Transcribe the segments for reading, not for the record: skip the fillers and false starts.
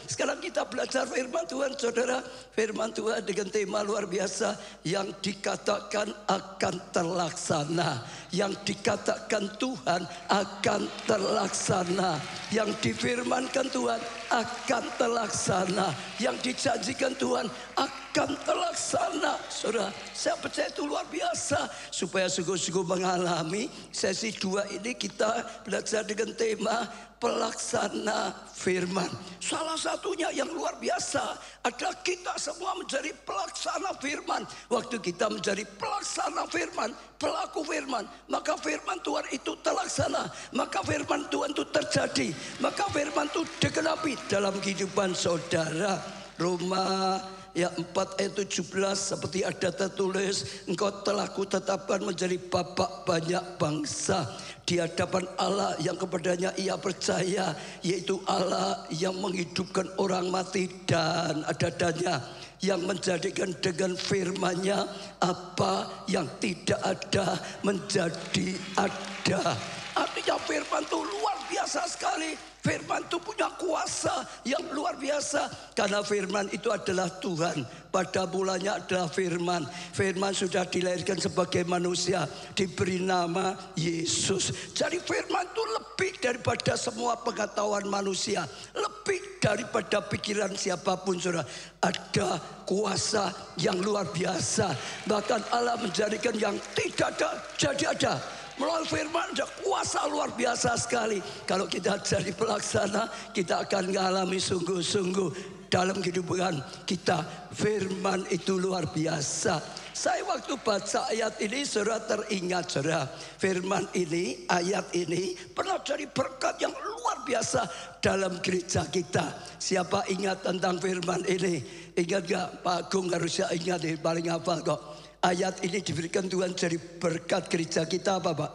Sekarang kita belajar firman Tuhan, saudara. Firman Tuhan dengan tema luar biasa, yang dikatakan akan terlaksana. Yang dikatakan Tuhan akan terlaksana. Yang difirmankan Tuhan akan terlaksana. Yang dijanjikan Tuhan akan terlaksana. Saudara, saya percaya itu luar biasa. Supaya sungguh-sungguh mengalami sesi 2 ini, kita belajar dengan tema pelaksana firman. Salah satunya yang luar biasa adalah kita semua menjadi pelaksana firman. Waktu kita menjadi pelaksana firman, pelaku firman, maka firman Tuhan itu terlaksana, maka firman Tuhan itu terjadi, maka firman itu digenapi dalam kehidupan saudara. Roma ya 4 ayat 17 seperti ada tertulis, engkau telah kutetapkan menjadi bapa banyak bangsa di hadapan Allah yang kepadanya ia percaya, yaitu Allah yang menghidupkan orang mati dan ada adanya, yang menjadikan dengan firman-Nya apa yang tidak ada menjadi ada. Artinya firman itu luar biasa sekali. Firman itu punya kuasa yang luar biasa. Karena firman itu adalah Tuhan. Pada mulanya adalah firman. Firman sudah dilahirkan sebagai manusia, diberi nama Yesus. Jadi firman itu lebih daripada semua pengetahuan manusia, lebih daripada pikiran siapapun, saudara. Ada kuasa yang luar biasa. Bahkan Allah menjadikan yang tidak ada jadi ada. Melalui firman ada kuasa luar biasa sekali. Kalau kita jadi pelaksana, kita akan mengalami sungguh-sungguh dalam kehidupan kita. Firman itu luar biasa. Saya waktu baca ayat ini, saudara, teringat, saudara, firman ini, ayat ini pernah jadi berkat yang luar biasa dalam gereja kita. Siapa ingat tentang firman ini? Ingat gak? Pak Agung harusnya ingat, paling hafal kok. Ayat ini diberikan Tuhan jadi berkat gereja kita apa, Pak?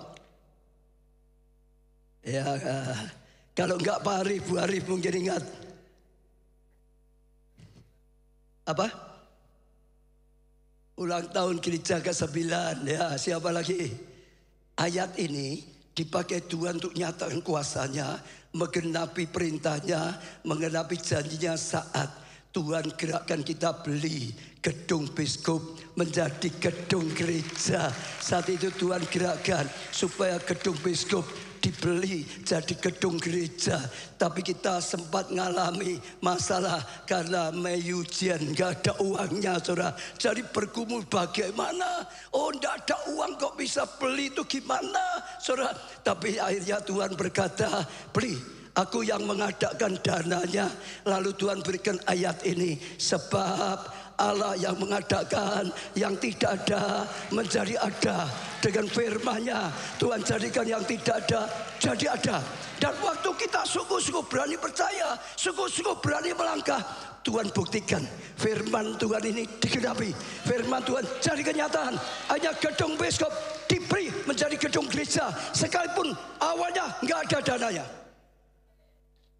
Ya, kalau enggak Pak Arif, Bu Arif mungkin ingat. Apa? Ulang tahun gereja ke-9. Ya, siapa lagi? Ayat ini dipakai Tuhan untuk nyatakan kuasanya, menggenapi perintahnya, menggenapi janjinya saat Tuhan gerakkan kita beli gedung biskup menjadi gedung gereja. Saat itu Tuhan gerakkan supaya gedung biskup dibeli jadi gedung gereja. Tapi kita sempat ngalami masalah karena Meyujian gak ada uangnya, saudara. Jadi bergumul bagaimana? Oh, gak ada uang kok bisa beli, itu gimana, saudara? Tapi akhirnya Tuhan berkata, beli. Aku yang mengadakan dananya. Lalu Tuhan berikan ayat ini, sebab Allah yang mengadakan yang tidak ada menjadi ada. Dengan firman-Nya Tuhan jadikan yang tidak ada jadi ada. Dan waktu kita sungguh-sungguh berani percaya, sungguh-sungguh berani melangkah, Tuhan buktikan firman Tuhan ini digenapi. Firman Tuhan jadi kenyataan. Hanya gedung biskup diberi menjadi gedung gereja, sekalipun awalnya nggak ada dananya.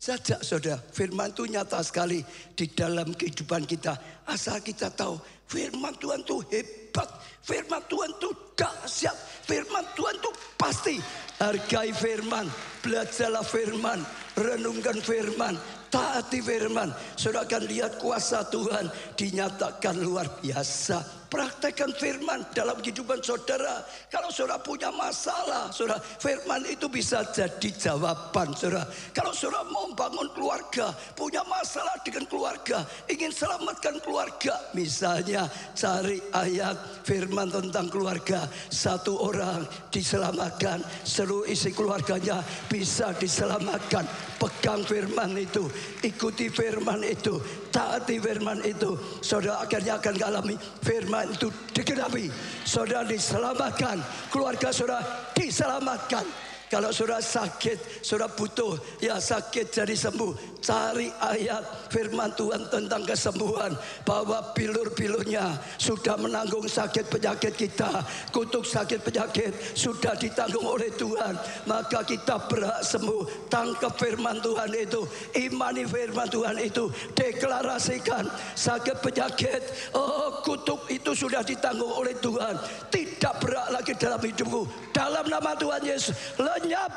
Saja, saudara, firman itu nyata sekali di dalam kehidupan kita. Asal kita tahu firman Tuhan itu hebat, firman Tuhan itu dahsyat, firman Tuhan itu pasti. Hargai firman, belajarlah firman, renungkan firman, taati firman. Saudara akan lihat kuasa Tuhan dinyatakan luar biasa. Praktekkan firman dalam kehidupan saudara. Kalau saudara punya masalah, saudara, firman itu bisa jadi jawaban, saudara. Kalau saudara mau bangun keluarga, punya masalah dengan keluarga, ingin selamatkan keluarga, misalnya cari ayat firman tentang keluarga, satu orang diselamatkan, seluruh isi keluarganya bisa diselamatkan. Pegang firman itu, ikuti firman itu, taati firman itu, saudara akhirnya akan mengalami firman itu digenapi. Saudara diselamatkan, keluarga saudara diselamatkan. Kalau saudara sakit, saudara butuh ya sakit jadi sembuh, cari ayat firman Tuhan tentang kesembuhan, bahwa bilur-bilurnya sudah menanggung sakit penyakit kita, kutuk sakit penyakit sudah ditanggung oleh Tuhan, maka kita berhak sembuh. Tangkap firman Tuhan itu, imani firman Tuhan itu, deklarasikan sakit penyakit, oh kutuk itu sudah ditanggung oleh Tuhan, tidak berhak lagi dalam hidupku. Dalam nama Tuhan Yesus, lenyap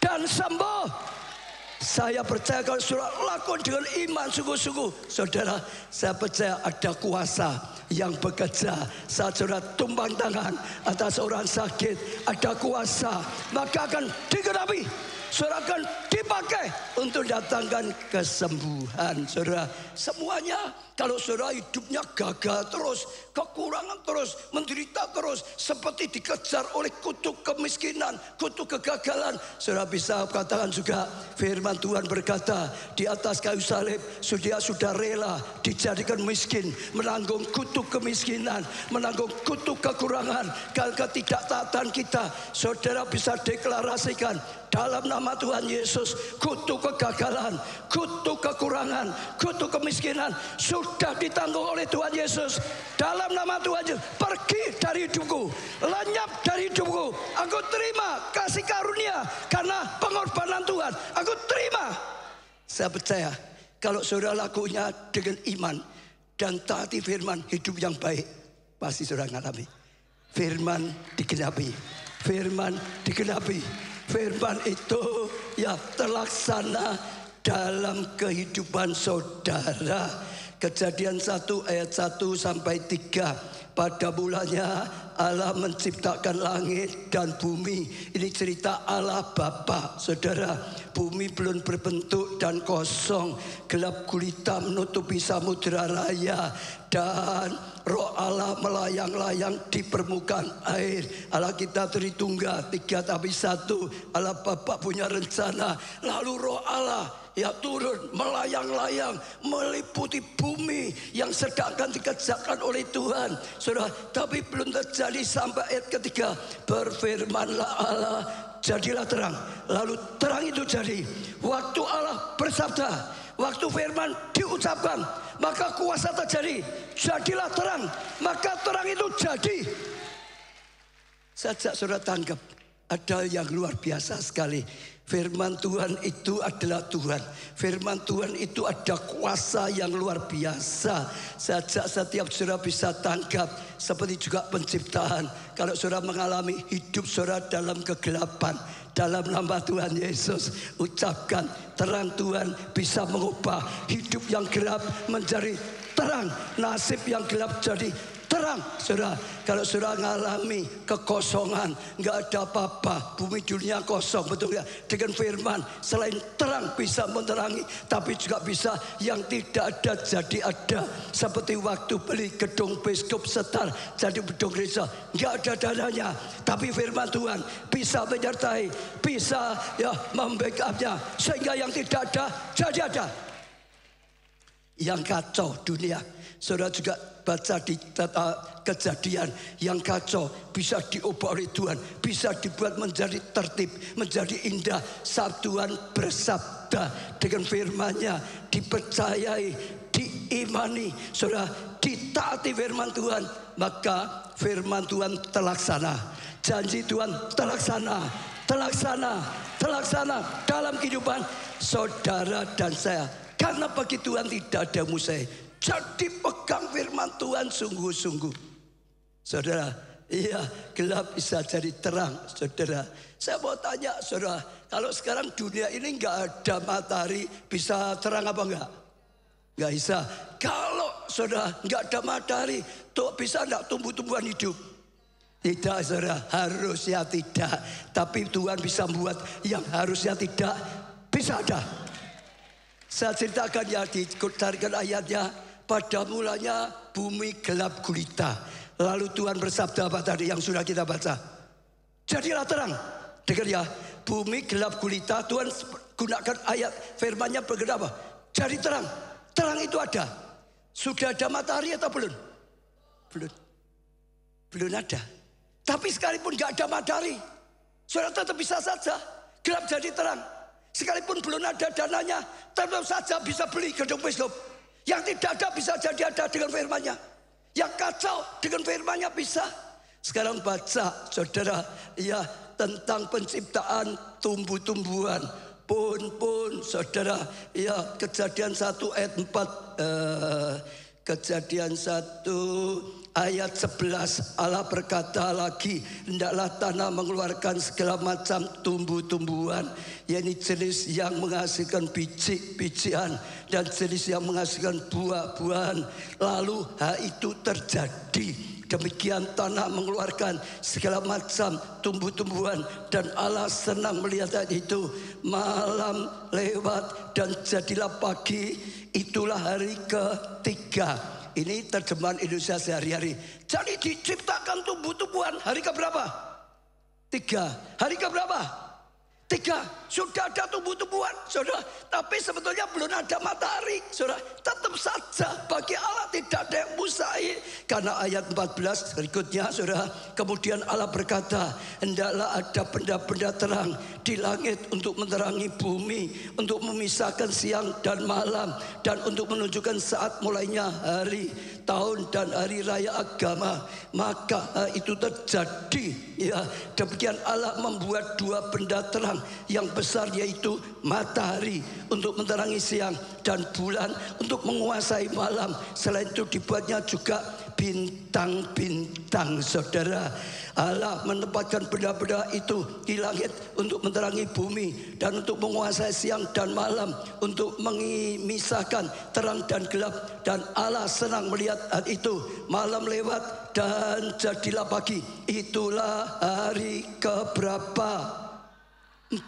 dan sembuh. Saya percaya kalau saudara lakukan dengan iman sungguh-sungguh, saudara, saya percaya ada kuasa yang bekerja. Saat saudara tumpang tangan atas orang sakit, ada kuasa, maka akan digenapi. Saudara akan dipakai untuk datangkan kesembuhan. Saudara, semuanya kalau saudara hidupnya gagal terus, kekurangan terus, menderita terus, seperti dikejar oleh kutuk kemiskinan, kutuk kegagalan, saudara bisa katakan juga firman Tuhan berkata, di atas kayu salib dia sudah rela dijadikan miskin, menanggung kutuk kemiskinan, menanggung kutuk kekurangan, ketidaktaatan kita. Saudara bisa deklarasikan dalam nama Tuhan Yesus, kutuk kegagalan, kutuk kekurangan, kutuk kemiskinan sudah ditanggung oleh Tuhan Yesus. Dalam nama Tuhan Yesus, pergi dari hidupku, lenyap dari hidupku. Aku terima kasih karunia karena pengorbanan Tuhan. Aku terima. Saya percaya kalau saudara lakunya dengan iman dan taati firman, hidup yang baik pasti saudara mengalami. Firman digenapi, firman digenapi. Firman itu ya terlaksana dalam kehidupan saudara. Kejadian 1 ayat 1 sampai 3. Pada mulanya Allah menciptakan langit dan bumi. Ini cerita Allah Bapa, saudara. Bumi belum berbentuk dan kosong, gelap gulita menutupi samudera raya, dan Roh Allah melayang-layang di permukaan air. Allah kita Tritunggal, 3 tapi 1. Allah Bapa punya rencana, lalu Roh Allah ya turun melayang-layang meliputi bumi yang sedangkan dikerjakan oleh Tuhan. Saudara, tapi belum terjadi sampai ayat ketiga. Berfirmanlah Allah, jadilah terang. Lalu terang itu jadi. Waktu Allah bersabda, waktu firman diucapkan, maka kuasa terjadi. Jadilah terang, maka terang itu jadi. Sejak saudara tangkap, ada yang luar biasa sekali. Firman Tuhan itu adalah Tuhan. Firman Tuhan itu ada kuasa yang luar biasa. Setiap saudara bisa tangkap. Seperti juga penciptaan. Kalau saudara mengalami hidup saudara dalam kegelapan, dalam nama Tuhan Yesus, ucapkan terang Tuhan bisa mengubah hidup yang gelap menjadi terang. Nasib yang gelap jadi terang. Saudara, kalau saudara mengalami kekosongan, nggak ada apa-apa, bumi dunia kosong, betul ya? Dengan firman, selain terang bisa menerangi, tapi juga bisa yang tidak ada jadi ada. Seperti waktu beli gedung Biskup Setar jadi gedung gereja, nggak ada dananya, tapi firman Tuhan bisa menyertai, bisa ya membackupnya, sehingga yang tidak ada jadi ada. Yang kacau dunia, saudara juga baca di Kejadian, yang kacau bisa diubah oleh Tuhan, bisa dibuat menjadi tertib, menjadi indah saat Tuhan bersabda. Dengan firman-Nya dipercayai, diimani, saudara, ditaati firman Tuhan, maka firman Tuhan terlaksana, janji Tuhan terlaksana, terlaksana dalam kehidupan saudara dan saya. Karena bagi Tuhan tidak ada mustahil. Jadi pegang firman Tuhan sungguh-sungguh. Saudara, iya, gelap bisa jadi terang. Saudara, saya mau tanya saudara, kalau sekarang dunia ini nggak ada matahari, bisa terang apa enggak? Nggak bisa. Kalau saudara nggak ada matahari, tuh bisa enggak tumbuh-tumbuhan hidup? Tidak saudara, harusnya tidak. Tapi Tuhan bisa membuat yang harusnya tidak bisa ada. Saya ceritakan ya, dicarikan ayatnya. Pada mulanya bumi gelap gulita. Lalu Tuhan bersabda apa tadi yang sudah kita baca? Jadilah terang. Dengar ya, bumi gelap gulita. Tuhan gunakan ayat firman-Nya berkata apa? Jadi terang. Terang itu ada. Sudah ada matahari atau belum? Belum ada. Tapi sekalipun gak ada matahari, saudara tetap bisa saja gelap jadi terang. Sekalipun belum ada dananya, tetap saja bisa beli gedung Biskup. Yang tidak ada bisa jadi ada dengan firman-Nya. Yang kacau dengan firman-Nya bisa. Sekarang baca saudara ya tentang penciptaan tumbuh-tumbuhan. Pun saudara ya Kejadian 1 ayat 4. Kejadian 1 ayat 11 Allah berkata lagi, hendaklah tanah mengeluarkan segala macam tumbuh-tumbuhan, yakni jenis yang menghasilkan biji-bijian dan jenis yang menghasilkan buah-buahan. Lalu hal itu terjadi. Demikian tanah mengeluarkan segala macam tumbuh-tumbuhan dan Allah senang melihat itu. Malam lewat dan jadilah pagi, itulah hari ketiga. Ini terjemahan Indonesia sehari-hari. Jadi diciptakan tumbuh-tumbuhan hari keberapa? 3. Hari keberapa? 3. Sudah ada tumbuh-tumbuhan, saudara. Tapi sebetulnya belum ada matahari, saudara. Tetap saja bagi Allah tidak ada yang mustahil. Karena ayat 14 berikutnya, saudara. Kemudian Allah berkata, hendaklah ada benda-benda terang di langit untuk menerangi bumi, untuk memisahkan siang dan malam, dan untuk menunjukkan saat mulainya hari, tahun dan hari raya agama. Maka itu terjadi. Ya, demikian Allah membuat 2 benda terang yang besar, yaitu matahari untuk menerangi siang dan bulan untuk menguasai malam. Selain itu dibuatnya juga bintang-bintang, saudara. Allah menempatkan benda-benda itu di langit untuk menerangi bumi dan untuk menguasai siang dan malam, untuk memisahkan terang dan gelap. Dan Allah senang melihat hal itu. Malam lewat dan jadilah pagi, itulah hari keberapa? 4.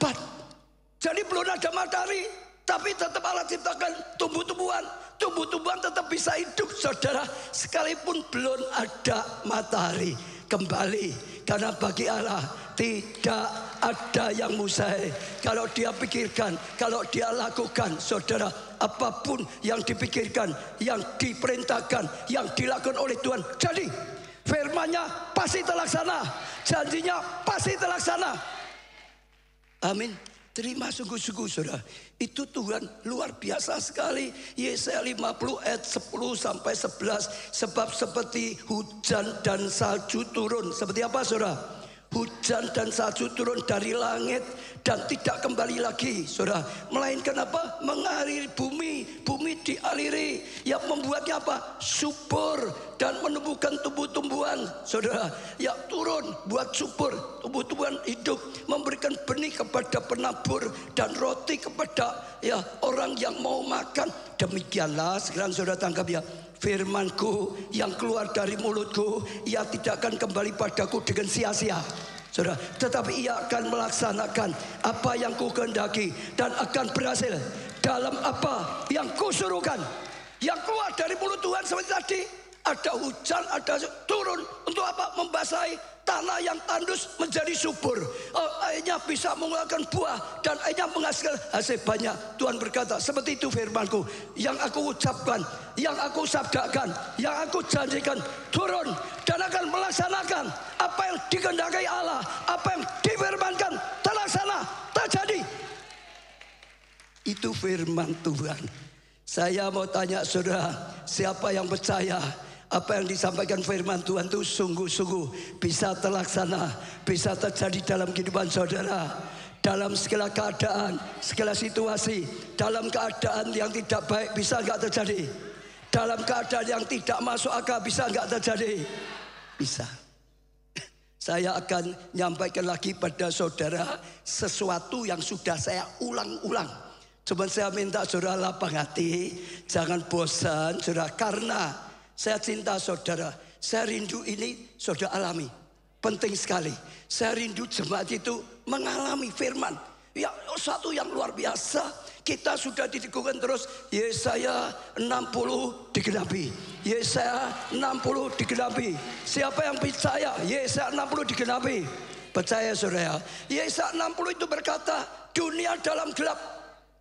Jadi belum ada matahari, tapi tetap Allah ciptakan tumbuh-tumbuhan. Tumbuh-tumbuhan tetap bisa hidup, saudara, sekalipun belum ada matahari. Kembali, karena bagi Allah tidak ada yang mustahil. Kalau dia pikirkan, kalau dia lakukan, saudara, apapun yang dipikirkan, yang diperintahkan, yang dilakukan oleh Tuhan, jadi firman-Nya pasti terlaksana, janjinya pasti terlaksana. Amin. Terima sungguh-sungguh, saudara. Itu Tuhan luar biasa sekali. Yesaya 50 ayat 10 sampai 11. Sebab seperti hujan dan salju turun. Seperti apa, saudara? Hujan dan salju turun dari langit dan tidak kembali lagi, saudara. Melainkan apa? Mengaliri bumi. Bumi dialiri. Yang membuatnya apa? Subur dan menumbuhkan tumbuh-tumbuhan, saudara. Yang turun buat subur, tumbuh-tumbuhan hidup, memberikan benih kepada penabur dan roti kepada orang yang mau makan. Demikianlah, sekarang saudara tangkap ya, firmanku yang keluar dari mulutku, ia tidak akan kembali padaku dengan sia-sia, saudara, tetapi ia akan melaksanakan apa yang ku kehendaki dan akan berhasil dalam apa yang kusuruhkan. Yang keluar dari mulut Tuhan seperti tadi, ada hujan, ada turun untuk apa? Membasahi tanah yang tandus menjadi subur. Akhirnya bisa mengeluarkan buah dan akhirnya menghasilkan hasil banyak. Tuhan berkata, seperti itu firmanku yang aku ucapkan, yang aku sabdakan, yang aku janjikan, turun dan akan melaksanakan apa yang dikehendaki Allah, apa yang difirmankan, terlaksana, terjadi. Itu firman Tuhan. Saya mau tanya saudara, siapa yang percaya apa yang disampaikan firman Tuhan itu sungguh-sungguh bisa terlaksana, bisa terjadi dalam kehidupan saudara, dalam segala keadaan, segala situasi. Dalam keadaan yang tidak baik bisa nggak terjadi? Dalam keadaan yang tidak masuk akal bisa nggak terjadi? Bisa. Saya akan nyampaikan lagi pada saudara sesuatu yang sudah saya ulang-ulang. Cuma saya minta saudara lapang hati, jangan bosan, saudara, karena saya cinta saudara. Saya rindu ini saudara alami. Penting sekali. Saya rindu jemaat itu mengalami firman. Ya, satu yang luar biasa. Kita sudah diteguhkan terus. Yesaya 60 digenapi. Yesaya 60 digenapi. Siapa yang percaya Yesaya 60 digenapi? Percaya saudara. Yesaya 60 itu berkata, dunia dalam gelap,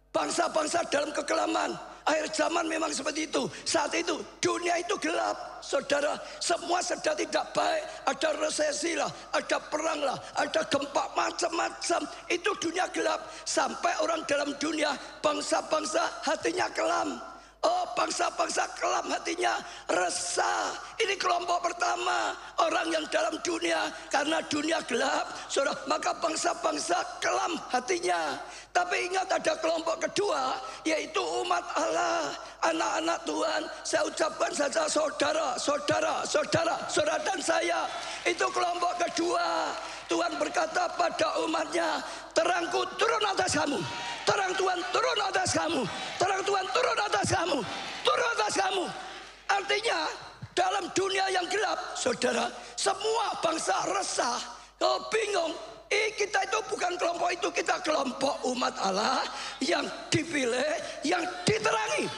bangsa-bangsa dalam kekelaman. Akhir zaman memang seperti itu. Saat itu dunia itu gelap, saudara. Semua sedang tidak baik. Ada resesi lah, ada perang lah, ada gempa, macam-macam. Itu dunia gelap. Sampai orang dalam dunia, bangsa-bangsa hatinya kelam. Oh, bangsa-bangsa kelam hatinya, resah. Ini kelompok pertama, orang yang dalam dunia. Karena dunia gelap, saudara, maka bangsa-bangsa kelam hatinya. Tapi ingat, ada kelompok kedua, yaitu umat Allah. anak-anak Tuhan, saya ucapkan saja saudara dan saya. Itu kelompok kedua. Tuhan berkata pada umatnya, terangku turun atas kamu. Terang Tuhan turun atas kamu. Terang Tuhan turun atas kamu. Turun atas kamu. Artinya dalam dunia yang gelap, saudara, semua bangsa resah, bingung. Kita itu bukan kelompok itu, kita kelompok umat Allah yang dipilih, yang diterangi.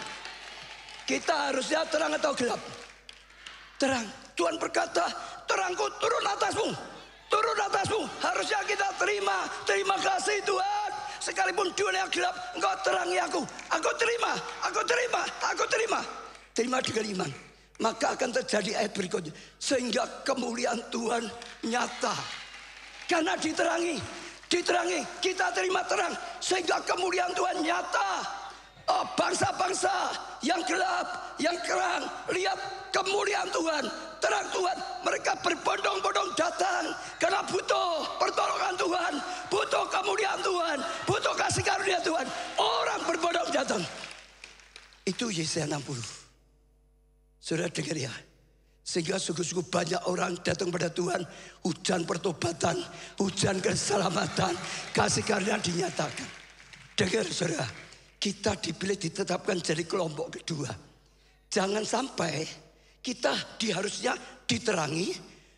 Kita harusnya terang atau gelap? Terang. Tuhan berkata, terangku turun atasmu. Turun atasmu. Harusnya kita terima. Terima kasih Tuhan. Sekalipun dunia gelap, Engkau terangi aku. Aku terima. Aku terima. Aku terima. Terima dengan iman. Maka akan terjadi ayat berikutnya. Sehingga kemuliaan Tuhan nyata. Karena diterangi. Diterangi. Kita terima terang. Sehingga kemuliaan Tuhan nyata. Oh, bangsa-bangsa yang gelap, yang kerang, lihat kemuliaan Tuhan, terang Tuhan. Mereka berbondong-bondong datang karena butuh pertolongan Tuhan, butuh kemuliaan Tuhan, butuh kasih karunia Tuhan. Orang berbondong datang. Itu Yesaya 60. Saudara dengar ya. Sehingga sungguh-sungguh banyak orang datang pada Tuhan. Hujan pertobatan, hujan keselamatan, kasih karunia dinyatakan. Dengar saudara, kita dipilih ditetapkan jadi kelompok kedua. Jangan sampai kita harusnya diterangi,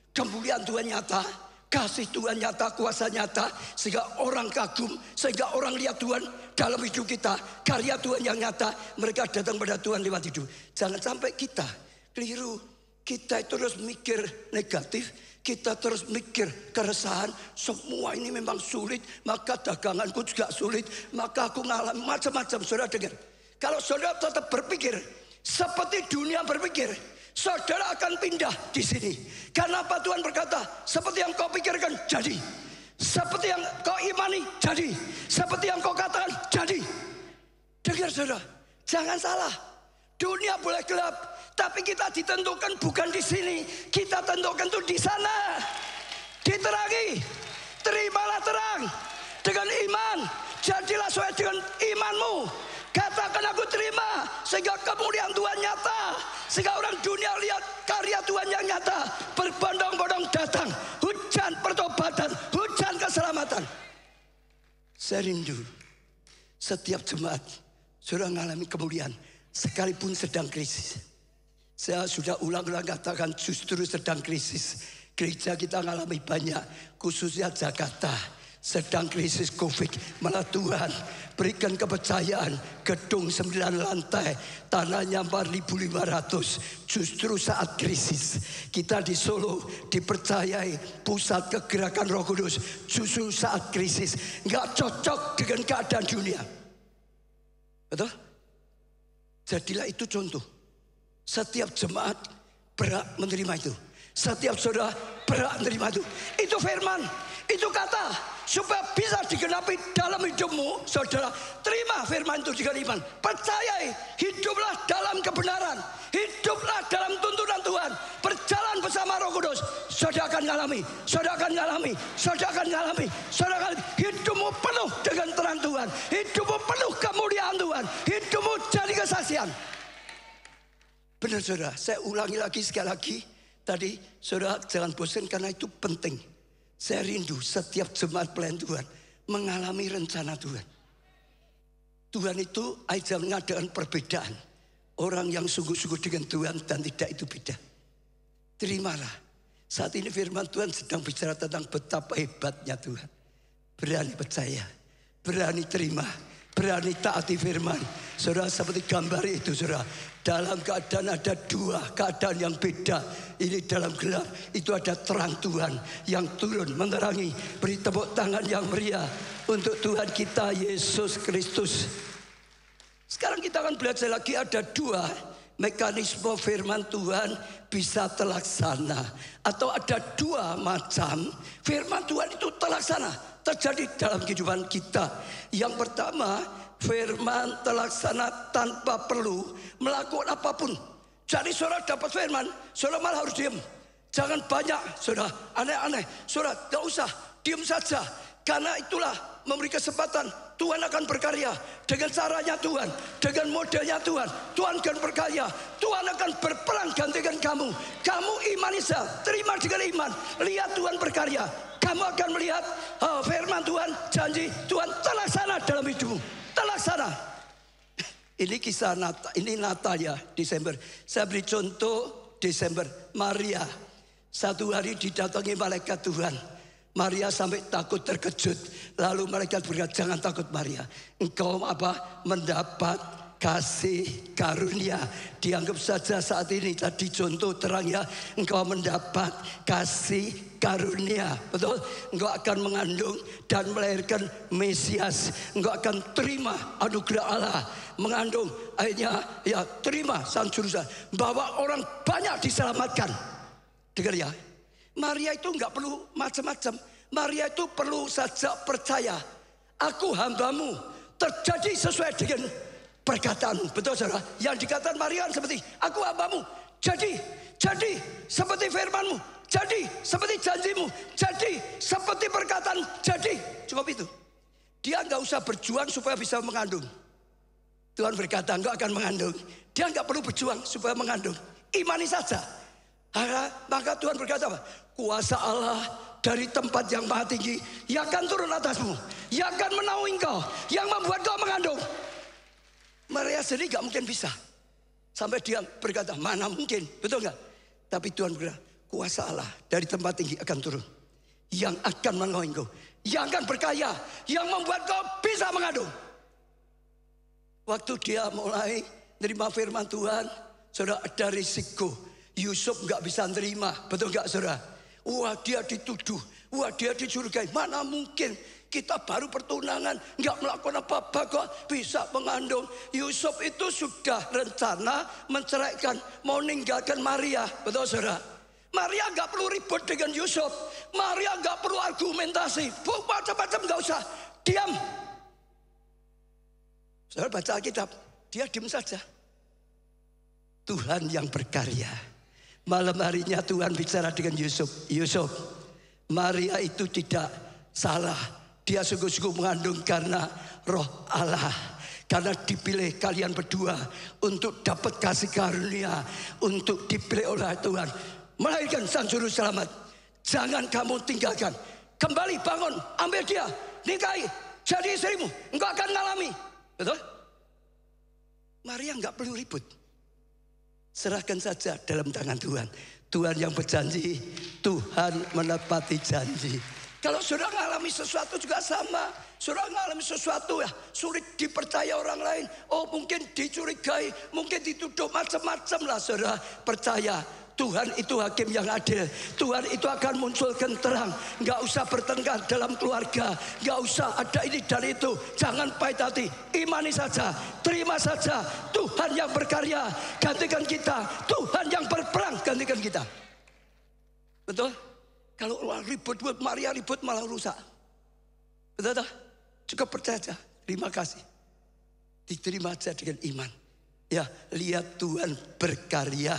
kemuliaan Tuhan nyata, kasih Tuhan nyata, kuasa nyata, sehingga orang kagum, sehingga orang lihat Tuhan dalam hidup kita, karya Tuhan yang nyata, mereka datang pada Tuhan lewat hidup. Jangan sampai kita keliru, kita terus mikir negatif, kita terus mikir keresahan, semua ini memang sulit, maka daganganku juga sulit, maka aku ngalami macam-macam. Saudara dengar, kalau saudara tetap berpikir seperti dunia berpikir, saudara akan pindah di sini. Karena apa? Tuhan berkata, seperti yang kau pikirkan jadi, seperti yang kau imani jadi, seperti yang kau katakan jadi. Dengar saudara, jangan salah. Dunia boleh gelap, tapi kita ditentukan bukan di sini. Kita tentukan tuh di sana. Diterangi, terimalah terang dengan iman. Jadilah sesuai dengan imanmu. Katakan aku terima, sehingga kemuliaan Tuhan nyata, sehingga orang dunia lihat karya Tuhan yang nyata. Berbondong-bondong datang, hujan pertobatan, hujan keselamatan. Saya rindu setiap jemaat sudah mengalami kemuliaan, sekalipun sedang krisis. Saya sudah ulang-ulang katakan, justru sedang krisis. Gereja kita mengalami banyak, khususnya Jakarta, sedang krisis COVID. Malah Tuhan berikan kepercayaan, gedung 9 lantai, tanahnya 4.500. Justru saat krisis, kita di Solo dipercayai pusat kegerakan Roh Kudus. Justru saat krisis, nggak cocok dengan keadaan dunia. Betul? Jadilah itu contoh. Setiap jemaat berhak menerima itu. Setiap saudara berhak menerima itu. Itu firman, itu kata, supaya bisa digenapi dalam hidupmu. Saudara, terima firman itu dengan iman. Percayai, hiduplah dalam kebenaran, hiduplah dalam tuntunan Tuhan, berjalan bersama Roh Kudus. Saudara akan mengalami, saudara akan mengalami, saudara akan mengalami, saudara akan, hidupmu penuh dengan terang Tuhan, hidupmu penuh kemuliaan Tuhan, hidupmu jadi kesaksian. Benar saudara, saya ulangi lagi sekali lagi. Tadi saudara jangan bosan, karena itu penting. Saya rindu setiap jemaat pelayan Tuhan mengalami rencana Tuhan. Tuhan itu aja mengadakan perbedaan. Orang yang sungguh-sungguh dengan Tuhan dan tidak itu beda. Terimalah. Saat ini firman Tuhan sedang bicara tentang betapa hebatnya Tuhan. Berani percaya, berani terima, berani taati firman. Saudara, seperti gambar itu saudara, dalam keadaan ada dua keadaan yang beda. Ini dalam gelap, itu ada terang Tuhan yang turun menerangi. Beri tepuk tangan yang meriah untuk Tuhan kita Yesus Kristus. Sekarang kita akan belajar lagi, ada dua mekanisme firman Tuhan bisa terlaksana. Atau ada dua macam firman Tuhan itu terlaksana, terjadi dalam kehidupan kita. Yang pertama, firman terlaksana tanpa perlu melakukan apapun. Jadi saudara dapat firman, saudara malah harus diam. Jangan banyak saudara aneh-aneh. Saudara gak usah, diam saja. Karena itulah memberi kesempatan. Tuhan akan berkarya dengan caranya Tuhan, dengan modelnya Tuhan. Tuhan akan berkarya, Tuhan akan berperang gantikan kamu. Kamu imani saja, terima dengan iman. Lihat Tuhan berkarya. Kamu akan melihat firman Tuhan, janji Tuhan terlaksana dalam hidupmu. Terlaksana. Ini kisah Natal, ini Natal ya, Desember. Saya beri contoh Desember. Maria, satu hari didatangi malaikat Tuhan. Maria sampai takut terkejut. Lalu malaikat berkata, jangan takut Maria. Engkau mendapat kasih karunia. Dianggap saja saat ini tadi contoh terang ya. Engkau mendapat kasih karunia. Betul? Engkau akan mengandung dan melahirkan Mesias. Engkau akan terima anugerah Allah. Mengandung akhirnya ya terima Sang Juru Selamat. Bahwa orang banyak diselamatkan. Dengar ya. Maria itu enggak perlu macam-macam. Maria itu perlu saja percaya. Aku hambamu, terjadi sesuai dengan perkataanmu. Betul saudara? Yang dikatakan Maria seperti, aku hambamu, jadi seperti firmanmu, jadi seperti janjimu, jadi seperti perkataan, jadi. Cukup itu. Dia enggak usah berjuang supaya bisa mengandung. Tuhan berkata engkau akan mengandung. Dia enggak perlu berjuang supaya mengandung. Imani saja. Maka Tuhan berkata apa? Kuasa Allah dari tempat yang maha tinggi yang akan turun atasmu, yang akan menaungi engkau, yang membuat kau mengandung. Maria sendiri gak mungkin bisa. Sampai dia berkata, mana mungkin, betul gak? Tapi Tuhan berkata, kuasa Allah dari tempat tinggi akan turun, yang akan menaungi engkau, yang akan berkaya, yang membuat kau bisa mengandung. Waktu dia mulai menerima firman Tuhan, saudara, ada risiko. Yusuf gak bisa nerima, betul gak saudara? Wah, dia dituduh, wah, dia dicurigai. Mana mungkin kita baru pertunangan, gak melakukan apa-apa kok bisa mengandung. Yusuf itu sudah rencana menceraikan, mau ninggalkan Maria, betul saudara? Maria gak perlu ribut dengan Yusuf. Maria gak perlu argumentasi, macam-macam gak usah, diam. Saudara baca Alkitab, dia diam saja. Tuhan yang berkarya. Malam harinya Tuhan bicara dengan Yusuf. Yusuf, Maria itu tidak salah. Dia sungguh-sungguh mengandung karena roh Allah. Karena dipilih kalian berdua untuk dapat kasih karunia. Untuk dipilih oleh Tuhan. Melahirkan Sang Juru Selamat. Jangan kamu tinggalkan. Kembali bangun, ambil dia, nikahi, jadi istrimu. Engkau akan mengalami. Betul? Maria enggak perlu ribut. Serahkan saja dalam tangan Tuhan. Tuhan yang berjanji, Tuhan menepati janji. Kalau saudara mengalami sesuatu juga sama. Saudara mengalami sesuatu ya sulit dipercaya orang lain. Oh, mungkin dicurigai, mungkin dituduh macam-macam lah saudara. Percaya Tuhan itu hakim yang adil. Tuhan itu akan munculkan terang. Gak usah bertengkar dalam keluarga. Gak usah ada ini dan itu. Jangan pahit hati. Imani saja. Terima saja. Tuhan yang berkarya gantikan kita. Tuhan yang berperang gantikan kita. Betul? Kalau ribut buat Maria ribut malah rusak. Betul tak? Cukup percaya saja. Terima kasih. Diterima saja dengan iman. Ya, lihat Tuhan berkarya.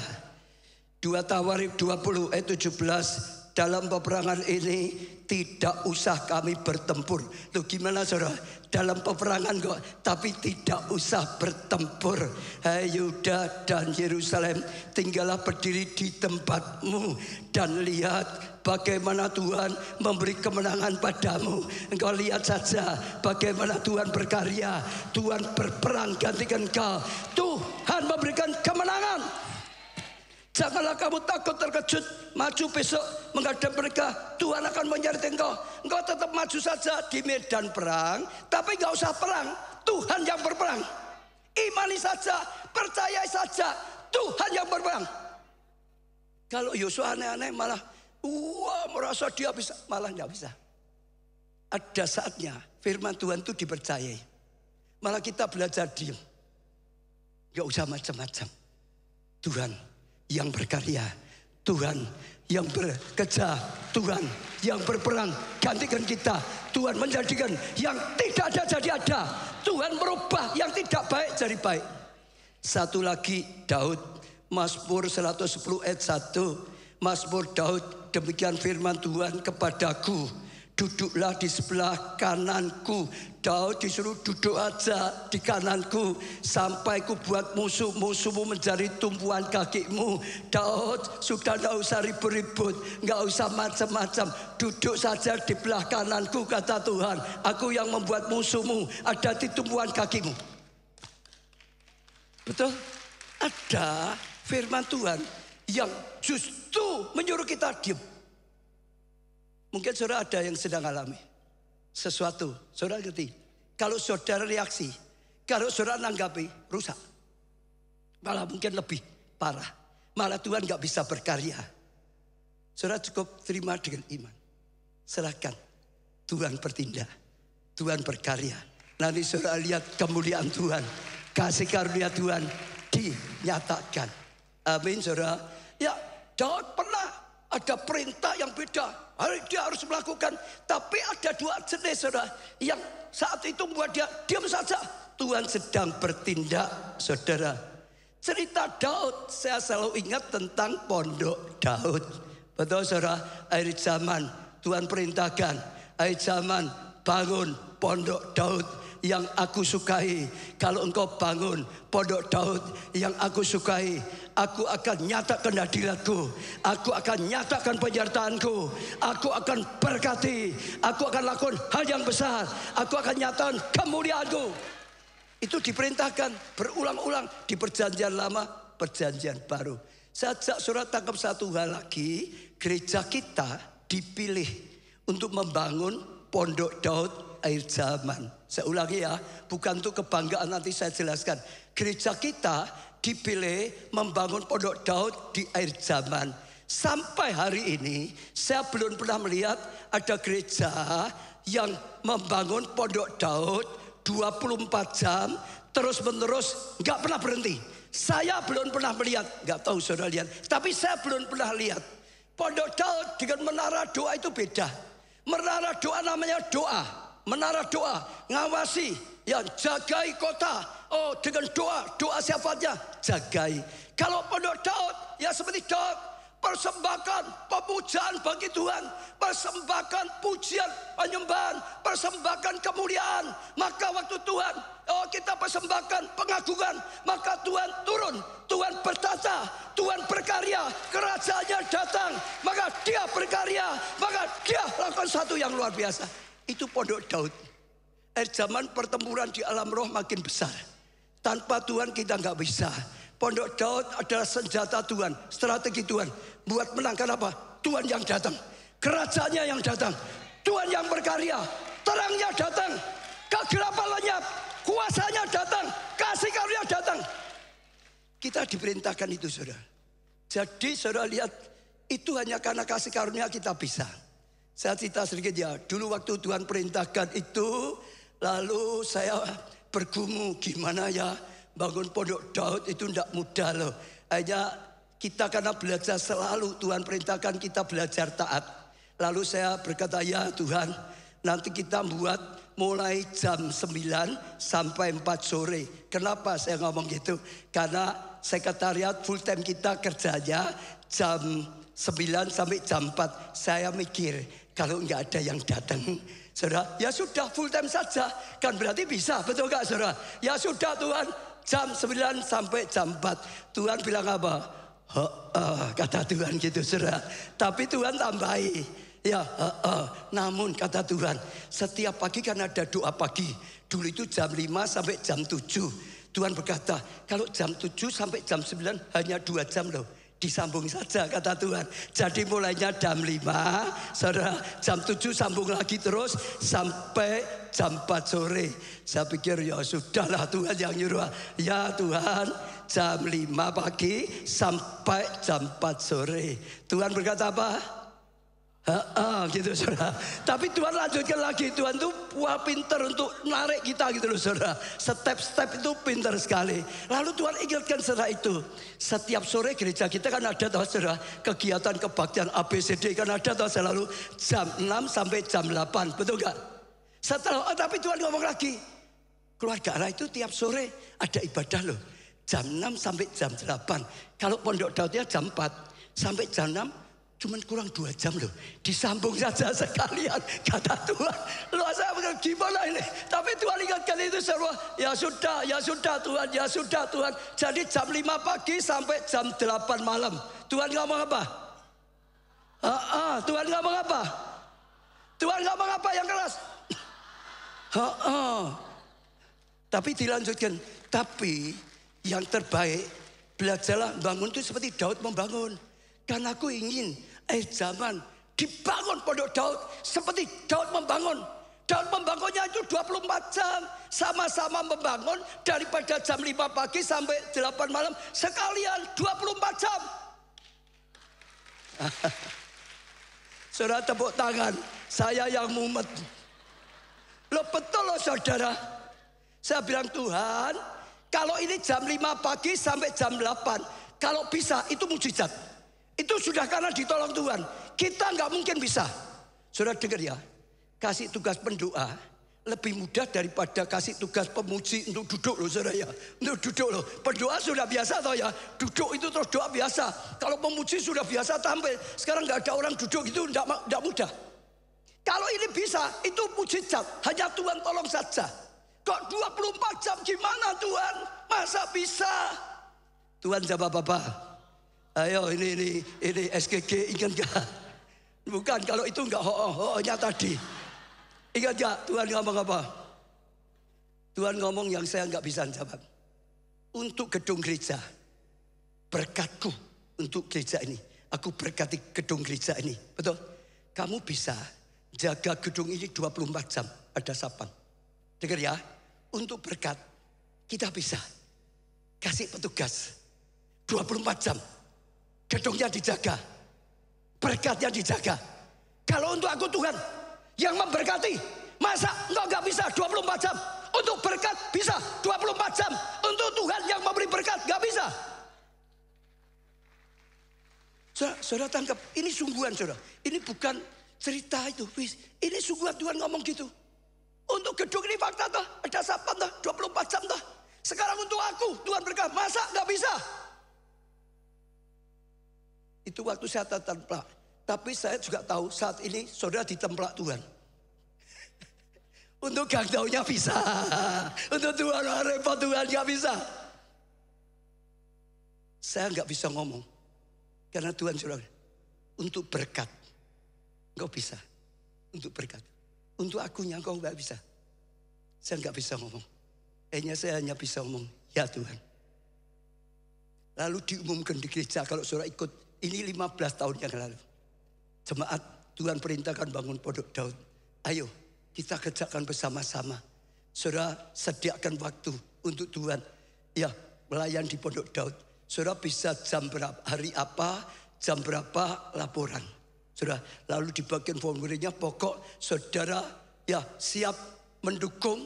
2 Tawarikh 20 ayat 17. Dalam peperangan ini tidak usah kami bertempur. Loh gimana saudara? Dalam peperangan kok, tapi tidak usah bertempur. Hai Yuda dan Yerusalem, tinggallah berdiri di tempatmu dan lihat bagaimana Tuhan memberi kemenangan padamu. Engkau lihat saja bagaimana Tuhan berkarya. Tuhan berperang gantikan engkau. Tuhan memberikan kemenangan. Janganlah kamu takut terkejut. Maju besok menghadap mereka. Tuhan akan menyertai engkau. Engkau tetap maju saja di medan perang. Tapi gak usah perang. Tuhan yang berperang. Imani saja. Percaya saja. Tuhan yang berperang. Kalau Yosua aneh-aneh malah wah merasa dia bisa. Malah gak bisa. Ada saatnya firman Tuhan itu dipercayai. Malah kita belajar diam. Gak usah macam-macam. Tuhan yang berkarya, Tuhan yang bekerja, Tuhan yang berperang gantikan kita. Tuhan menjadikan yang tidak ada jadi ada. Tuhan merubah yang tidak baik jadi baik. Satu lagi Daud, Mazmur 110 ayat 1. Mazmur Daud, demikian firman Tuhan kepadaku duduklah di sebelah kananku. Daud disuruh duduk aja di kananku sampai ku buat musuh-musuhmu menjadi tumpuan kakimu. Daud sudah gak usah ribut-ribut, gak usah macam-macam, duduk saja di belah kananku, kata Tuhan. Aku yang membuat musuhmu ada di tumpuan kakimu. Betul? Ada firman Tuhan yang justru menyuruh kita diam. Mungkin saudara ada yang sedang alami sesuatu, saudara ngerti. Kalau saudara reaksi, kalau saudara nanggapi, rusak. Malah mungkin lebih parah. Malah Tuhan gak bisa berkarya. Saudara cukup terima dengan iman. Serahkan, Tuhan bertindak, Tuhan berkarya. Nanti saudara lihat kemuliaan Tuhan, kasih karunia Tuhan dinyatakan. Amin saudara. Ya, Daud pernah ada perintah yang beda. Dia harus melakukan. Tapi ada dua jenis saudara, yang saat itu membuat dia diam saja. Tuhan sedang bertindak saudara. Cerita Daud, saya selalu ingat tentang pondok Daud. Betul saudara, akhir zaman Tuhan perintahkan, akhir zaman bangun pondok Daud yang aku sukai. Kalau engkau bangun pondok Daud yang aku sukai, aku akan nyatakan hadiratku, aku akan nyatakan penyertaanku, aku akan berkati, aku akan lakukan hal yang besar, aku akan nyatakan kemuliaanku. Itu diperintahkan berulang-ulang di perjanjian lama, perjanjian baru. Saya ajak saudara tangkap satu hal lagi, gereja kita dipilih untuk membangun pondok Daud akhir zaman. Saya ulangi ya, bukan untuk kebanggaan, nanti saya jelaskan. Gereja kita dipilih membangun pondok Daud di akhir zaman. Sampai hari ini saya belum pernah melihat ada gereja yang membangun pondok Daud 24 jam terus menerus, gak pernah berhenti. Saya belum pernah melihat, gak tahu saudara lihat, tapi saya belum pernah lihat. Pondok Daud dengan menara doa itu beda. Menara doa namanya doa, menara doa, ngawasi, yang jagai kota. Oh, dengan doa sifatnya jagai. Kalau pondok Daud, ya seperti Daud, persembahkan pemujaan bagi Tuhan, persembahkan pujian, penyembahan, persembahkan kemuliaan. Maka waktu Tuhan, kita persembahkan pengagungan, maka Tuhan turun, Tuhan bertata, Tuhan berkarya, kerajaannya datang, maka dia berkarya, maka dia lakukan satu yang luar biasa. Itu pondok Daud. Zaman pertempuran di alam roh makin besar. Tanpa Tuhan kita nggak bisa. Pondok Daud adalah senjata Tuhan, strategi Tuhan. Buat menangkan apa? Tuhan yang datang, kerajaannya yang datang, Tuhan yang berkarya, terangnya datang, kegelapan lenyap, kuasanya datang, kasih karunia datang. Kita diperintahkan itu saudara. Jadi saudara lihat, itu hanya karena kasih karunia kita bisa. Saya cerita sedikit ya, dulu waktu Tuhan perintahkan itu, lalu saya bergumul gimana ya, bangun pondok Daud itu tidak mudah loh. Hanya kita karena belajar selalu, Tuhan perintahkan kita belajar taat. Lalu saya berkata, ya Tuhan, nanti kita buat mulai jam 9 sampai 4 sore. Kenapa saya ngomong gitu? Karena sekretariat full time kita kerjanya jam 9 sampai jam 4. Saya mikir, kalau nggak ada yang datang, saudara, ya sudah full time saja. Kan berarti bisa, betul gak saudara? Ya sudah Tuhan, jam 9 sampai jam 4. Tuhan bilang apa? Kata Tuhan gitu saudara. Tapi Tuhan tambahi, ya namun kata Tuhan, setiap pagi kan ada doa pagi. Dulu itu jam 5 sampai jam 7. Tuhan berkata, kalau jam 7 sampai jam 9 hanya 2 jam loh. Disambung saja kata Tuhan. Jadi mulainya jam 5, saudara, jam 7 sambung lagi terus sampai jam 4 sore. Saya pikir ya sudahlah, Tuhan yang nyuruh. Ya Tuhan, jam 5 pagi sampai jam 4 sore. Tuhan berkata apa? Gitu saudara. Tapi Tuhan lanjutkan lagi. Tuhan tuh wah pintar untuk narik kita gitu loh saudara. Step-step itu pintar sekali. Lalu Tuhan ingatkan setelah itu, setiap sore gereja kita kan ada tahu saudara, kegiatan kebaktian ABCD kan ada tahu selalu jam 6 sampai jam 8. Betul gak? Setelah tapi Tuhan ngomong lagi, keluarga Allah itu tiap sore ada ibadah loh, jam 6 sampai jam 8. Kalau pondok Daudnya jam 4 sampai jam 6 Cuman kurang 2 jam loh. Disambung saja sekalian. Kata Tuhan. Loh saya bilang gimana ini? Tapi Tuhan ingatkan itu semua. Ya sudah Tuhan, ya sudah Tuhan. Jadi jam 5 pagi sampai jam 8 malam. Tuhan ngomong apa? Tuhan ngomong apa? Tuhan ngomong apa yang keras? Tapi dilanjutkan. Tapi yang terbaik, belajarlah bangun itu seperti Daud membangun. Karena aku ingin zaman dibangun pondok Daud seperti Daud membangun. Daud membangunnya itu 24 jam. Sama-sama membangun daripada jam 5 pagi sampai 8 malam. Sekalian 24 jam. Saudara tepuk tangan. Saya yang mumet. Loh betul loh saudara. Saya bilang Tuhan, kalau ini jam 5 pagi sampai jam 8. Kalau bisa itu mujizat. Itu sudah karena ditolong Tuhan. Kita nggak mungkin bisa. Saudara dengar ya. Kasih tugas pendoa lebih mudah daripada kasih tugas pemuji untuk duduk loh saudara ya. Untuk duduk loh. Pendoa sudah biasa toh ya. Duduk itu terus doa biasa. Kalau pemuji sudah biasa tampil. Sekarang nggak ada orang duduk itu nggak mudah. Kalau ini bisa itu mujizat. Hanya Tuhan tolong saja. Kok 24 jam gimana Tuhan? Masa bisa? Tuhan jawab apa? Ayo ini SGG ingat gak? Bukan kalau itu enggak ho-nya tadi. Ingat gak Tuhan ngomong apa? Tuhan ngomong yang saya enggak bisa jawab. Untuk gedung gereja, berkatku untuk gereja ini. Aku berkati gedung gereja ini. Betul? Kamu bisa jaga gedung ini 24 jam. Ada sapam. Dengar ya. Untuk berkat kita bisa kasih petugas 24 jam. Gedungnya dijaga, berkatnya dijaga. Kalau untuk aku Tuhan yang memberkati, masa engkau gak bisa 24 jam? Untuk berkat bisa 24 jam. Untuk Tuhan yang memberi berkat gak bisa. Saudara tangkap, ini sungguhan saudara. Ini bukan cerita itu. Ini sungguhan Tuhan ngomong gitu. Untuk gedung ini fakta toh, ada sapam toh, 24 jam toh. Sekarang untuk aku Tuhan berkat, masa gak bisa? Itu waktu saya templak. Tapi saya juga tahu saat ini saudara ditemplak Tuhan. Untuk gang taunya bisa. Untuk Tuhan repot Tuhan gak bisa. Saya gak bisa ngomong. Karena Tuhan sudah. Untuk berkat. Engkau bisa. Untuk berkat. Untuk akunya engkau gak bisa. Saya gak bisa ngomong. Saya hanya bisa ngomong. Ya Tuhan. Lalu diumumkan di gereja kalau saudara ikut. Ini 15 tahun yang lalu. Jemaat Tuhan perintahkan bangun pondok Daud. Ayo kita kerjakan bersama-sama. Saudara sediakan waktu untuk Tuhan. Ya melayan di pondok Daud. Saudara bisa jam berapa, hari apa, jam berapa laporan. Saudara lalu di bagian formulirnya pokok saudara ya siap mendukung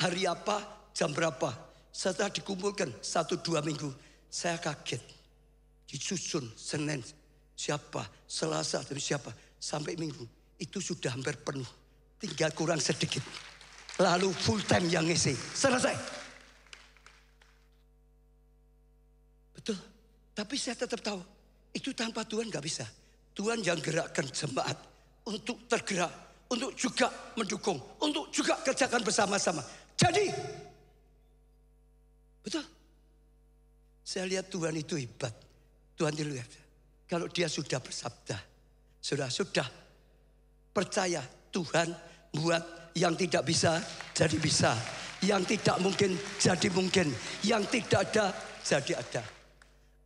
hari apa, jam berapa. Setelah dikumpulkan 1-2 minggu. Saya kaget. Disusun Senin siapa, Selasa dan siapa, sampai Minggu itu sudah hampir penuh, tinggal kurang sedikit. Lalu full time yang ngisi, selesai. Betul, tapi saya tetap tahu itu tanpa Tuhan gak bisa. Tuhan yang gerakkan jemaat untuk tergerak, untuk juga mendukung, untuk juga kerjakan bersama-sama. Jadi, betul. Saya lihat Tuhan itu hebat. Tuhan dilihat, kalau dia sudah bersabda, sudah percaya Tuhan buat yang tidak bisa jadi bisa, yang tidak mungkin jadi mungkin, yang tidak ada jadi ada.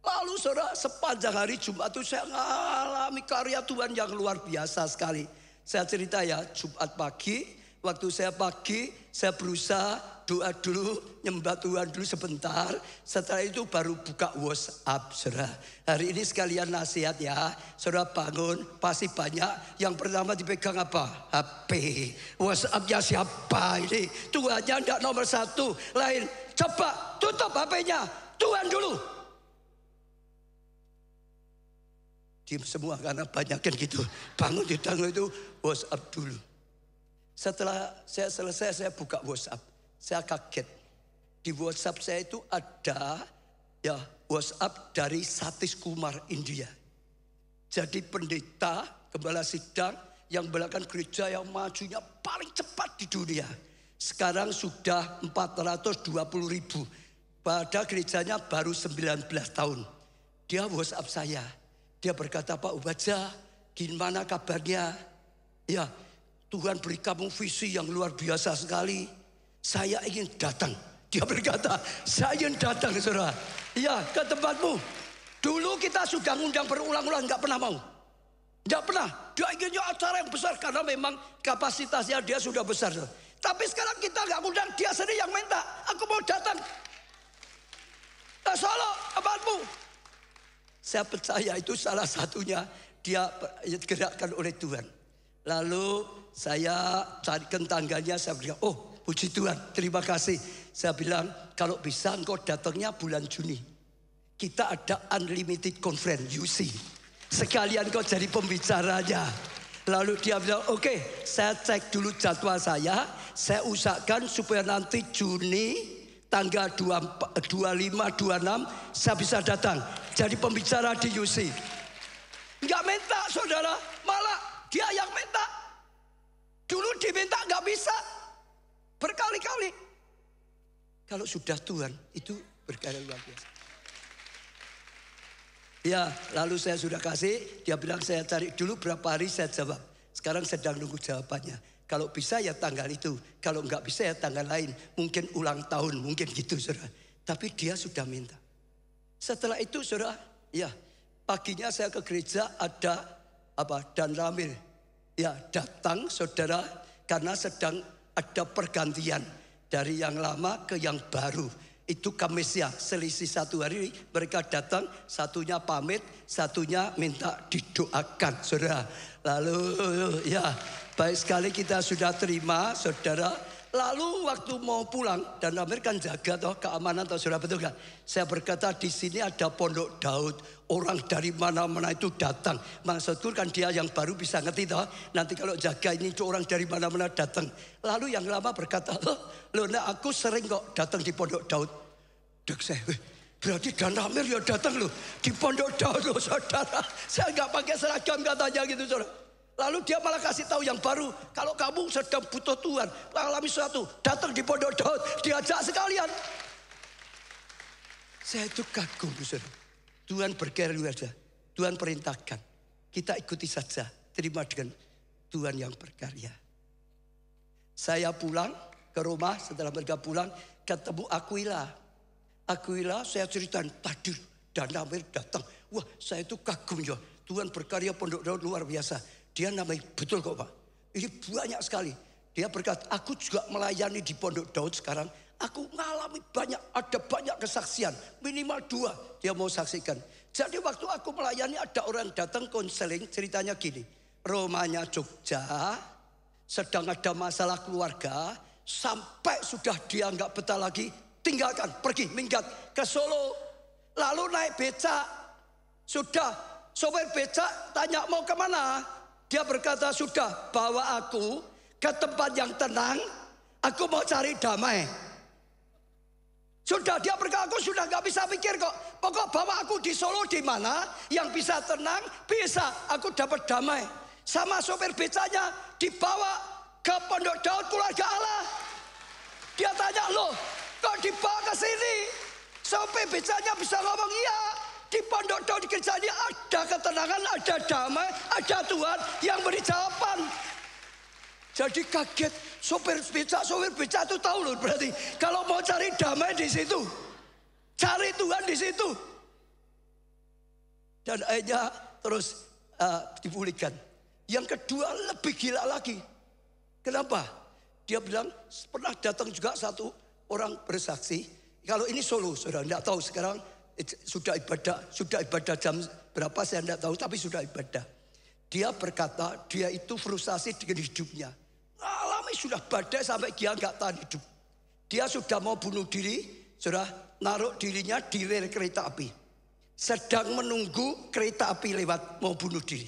Lalu saudara sepanjang hari Jumat itu saya mengalami karya Tuhan yang luar biasa sekali. Saya cerita ya Jumat pagi, waktu saya pagi saya berusaha doa dulu, nyembah Tuhan dulu sebentar. Setelah itu baru buka WhatsApp, saudara. Hari ini sekalian nasihat ya, saudara bangun pasti banyak. Yang pertama dipegang apa? HP. WhatsAppnya siapa ini? Tuhannya enggak nomor 1. Lain, coba tutup HP-nya. Tuhan dulu. Diam semua karena banyak kan gitu. Bangun di tangga itu WhatsApp dulu. Setelah saya selesai saya buka WhatsApp. Saya kaget. Di WhatsApp saya itu ada ya WhatsApp dari Satish Kumar India. jadi pendeta, gembala sidang yang belakang gereja yang majunya paling cepat di dunia. Sekarang sudah 420.000. Pada gerejanya baru 19 tahun. Dia WhatsApp saya. Dia berkata, Pak Ubaja, gimana kabarnya? Ya, Tuhan beri kamu visi yang luar biasa sekali. Saya ingin datang. Dia berkata, saya ingin datang, saudara. Ya, ke tempatmu. Dulu kita sudah ngundang berulang-ulang, nggak pernah mau. Nggak pernah. Dia inginnya acara yang besar karena memang kapasitasnya dia sudah besar. Tapi sekarang kita nggak ngundang, dia sendiri yang minta. Aku mau datang. Ke Solo, tempatmu. Saya percaya itu salah satunya dia digerakkan oleh Tuhan. Lalu saya carikan tangganya, saya bilang, oh puji Tuhan, terima kasih. Saya bilang, kalau bisa engkau datangnya bulan Juni. Kita ada unlimited conference, UC. Sekalian kau jadi pembicaranya. Lalu dia bilang, oke, saya cek dulu jadwal saya usahakan supaya nanti Juni tanggal 25, 26 saya bisa datang jadi pembicara di UC. Nggak minta saudara, malah dia yang minta. Dulu diminta nggak bisa, berkali-kali. Kalau sudah Tuhan itu berkarya luar biasa. Ya, lalu saya sudah kasih, dia bilang saya cari dulu berapa hari, saya jawab. Sekarang sedang nunggu jawabannya. Kalau bisa ya tanggal itu, kalau nggak bisa ya tanggal lain. Mungkin ulang tahun, mungkin gitu saudara. Tapi dia sudah minta. Setelah itu saudara, ya paginya saya ke gereja ada Dan Ramil. Ya datang saudara karena sedang ada pergantian dari yang lama ke yang baru. Itu Kamis ya, selisih 1 hari mereka datang, satunya pamit, satunya minta didoakan saudara. Lalu ya baik sekali kita sudah terima saudara. Lalu waktu mau pulang, Dan Ramil kan jaga toh keamanan toh saudara, betul kan? Saya berkata di sini ada Pondok Daud, orang dari mana-mana itu datang. Maksudku kan dia yang baru bisa ngerti toh. Nanti kalau jaga ini orang dari mana-mana datang. Lalu yang lama berkata, loh nah aku sering kok datang di Pondok Daud. Dek saya, berarti Dan Ramil ya datang loh di Pondok Daud loh saudara. Saya nggak pakai seragam katanya gitu saudara. Lalu dia malah kasih tahu yang baru, kalau kamu sedang butuh Tuhan, alami sesuatu, datang di Pondok Daud, diajak sekalian. Saya itu kagum, saudara. Tuhan berkarya luar biasa. Tuhan perintahkan, kita ikuti saja, terima dengan Tuhan yang berkarya. Saya pulang ke rumah, setelah mereka pulang, ketemu Aquila. Aquila saya ceritain, tadi Dan Ramil datang. Wah, saya itu kagum ya. Tuhan berkarya Pondok Daud luar biasa. Dia namanya betul kok Pak. Ini banyak sekali. Dia berkata, aku juga melayani di Pondok Daud sekarang. Aku mengalami ada banyak kesaksian. Minimal 2 dia mau saksikan. Jadi waktu aku melayani ada orang datang konseling, ceritanya gini. Rumahnya Jogja, sedang ada masalah keluarga. Sampai sudah dia nggak betah lagi, tinggalkan, pergi, minggat ke Solo. Lalu naik becak. Sudah, sopir becak tanya mau kemana? Dia berkata, sudah bawa aku ke tempat yang tenang. Aku mau cari damai. Sudah dia berkata, aku sudah gak bisa pikir kok. Pokok bawa aku di Solo di mana yang bisa tenang, bisa aku dapat damai. Sama sopir becanya dibawa ke Pondok Daud Keluarga Allah. Dia tanya, loh kok dibawa ke sini? Sopir becanya bisa ngomong, iya. Di Pondok Daud di gereja ini ada ketenangan, ada damai, ada Tuhan yang beri jawaban. Jadi kaget, sopir beca itu tahu loh berarti kalau mau cari damai di situ, cari Tuhan di situ. Dan akhirnya terus dipulihkan. Yang kedua lebih gila lagi. Kenapa? Dia bilang pernah datang juga satu orang bersaksi. Kalau ini Solo, saudara tidak tahu sekarang. Sudah ibadah jam berapa saya tidak tahu, tapi sudah ibadah. Dia berkata dia itu frustasi dengan hidupnya. Alami sudah badai sampai dia nggak tahan hidup. Dia sudah mau bunuh diri, sudah naruh dirinya di rel kereta api. Sedang menunggu kereta api lewat mau bunuh diri.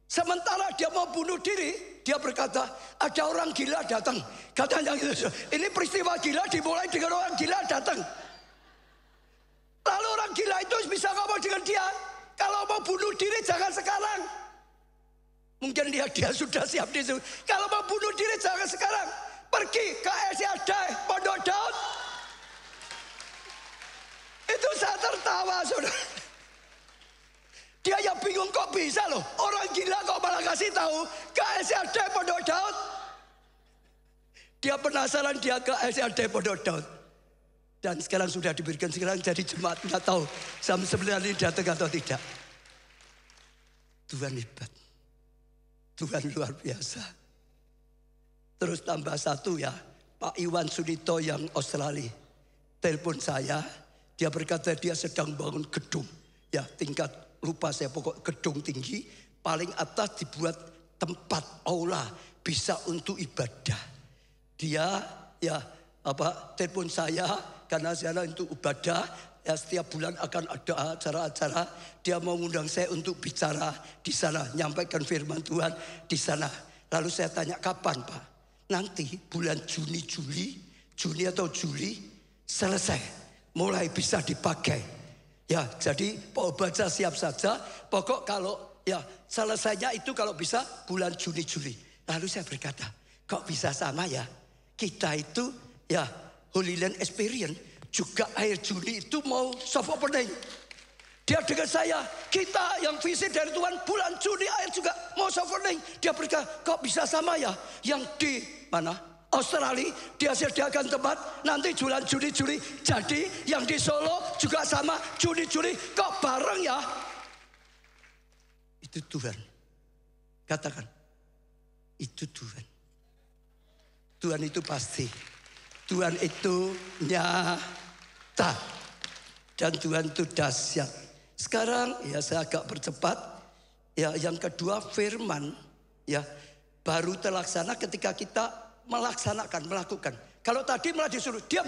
Sementara dia mau bunuh diri, dia berkata ada orang gila datang. Katanya gitu. Ini peristiwa gila dimulai dengan orang gila datang. Lalu orang gila itu bisa ngomong dengan dia, kalau mau bunuh diri jangan sekarang. Mungkin dia sudah siap di situ. Kalau mau bunuh diri jangan sekarang. Pergi ke SCAD Pondok Daud. Itu saya tertawa, saudara. Dia yang bingung kok bisa loh. Orang gila kok malah kasih tahu ke SCAD Pondok Daud. Dia penasaran, dia ke SCAD Pondok Daud. Dan sekarang sudah diberikan, sekarang jadi jemaat. Nggak tahu sampai sebenarnya datang atau tidak. Tuhan hebat. Tuhan luar biasa. Terus tambah satu ya, Pak Iwan Sunito yang Australia. Telepon saya, dia berkata dia sedang bangun gedung. Ya tingkat, lupa saya pokok gedung tinggi. Paling atas dibuat tempat aula, bisa untuk ibadah. Dia ya telepon saya, karena saya untuk ibadah. Ya, setiap bulan akan ada acara-acara. Dia mau undang saya untuk bicara di sana, nyampaikan firman Tuhan di sana. Lalu saya tanya, kapan Pak? Nanti bulan Juni atau Juli selesai, mulai bisa dipakai. Ya, jadi Pak baca siap saja. Pokok kalau ya selesainya itu kalau bisa bulan Juni. Lalu saya berkata, kok bisa sama ya? Kita itu ya Holy Land Experience. Juga akhir Juni itu mau soft opening. Dia dengan saya, kita yang visi dari Tuhan bulan Juni akhir juga mau soft opening. Dia berkata, kok bisa sama ya? Yang di mana? Australia, dia sediakan tempat nanti bulan Juni. Jadi yang di Solo juga sama Juni. Kok bareng ya? Itu Tuhan. Katakan, itu Tuhan. Tuhan itu pasti. Tuhan itu nyata. Dan Tuhan itu dahsyat. Sekarang ya saya agak percepat. Ya yang kedua firman. Ya baru terlaksana ketika kita melakukan. Kalau tadi malah disuruh diam.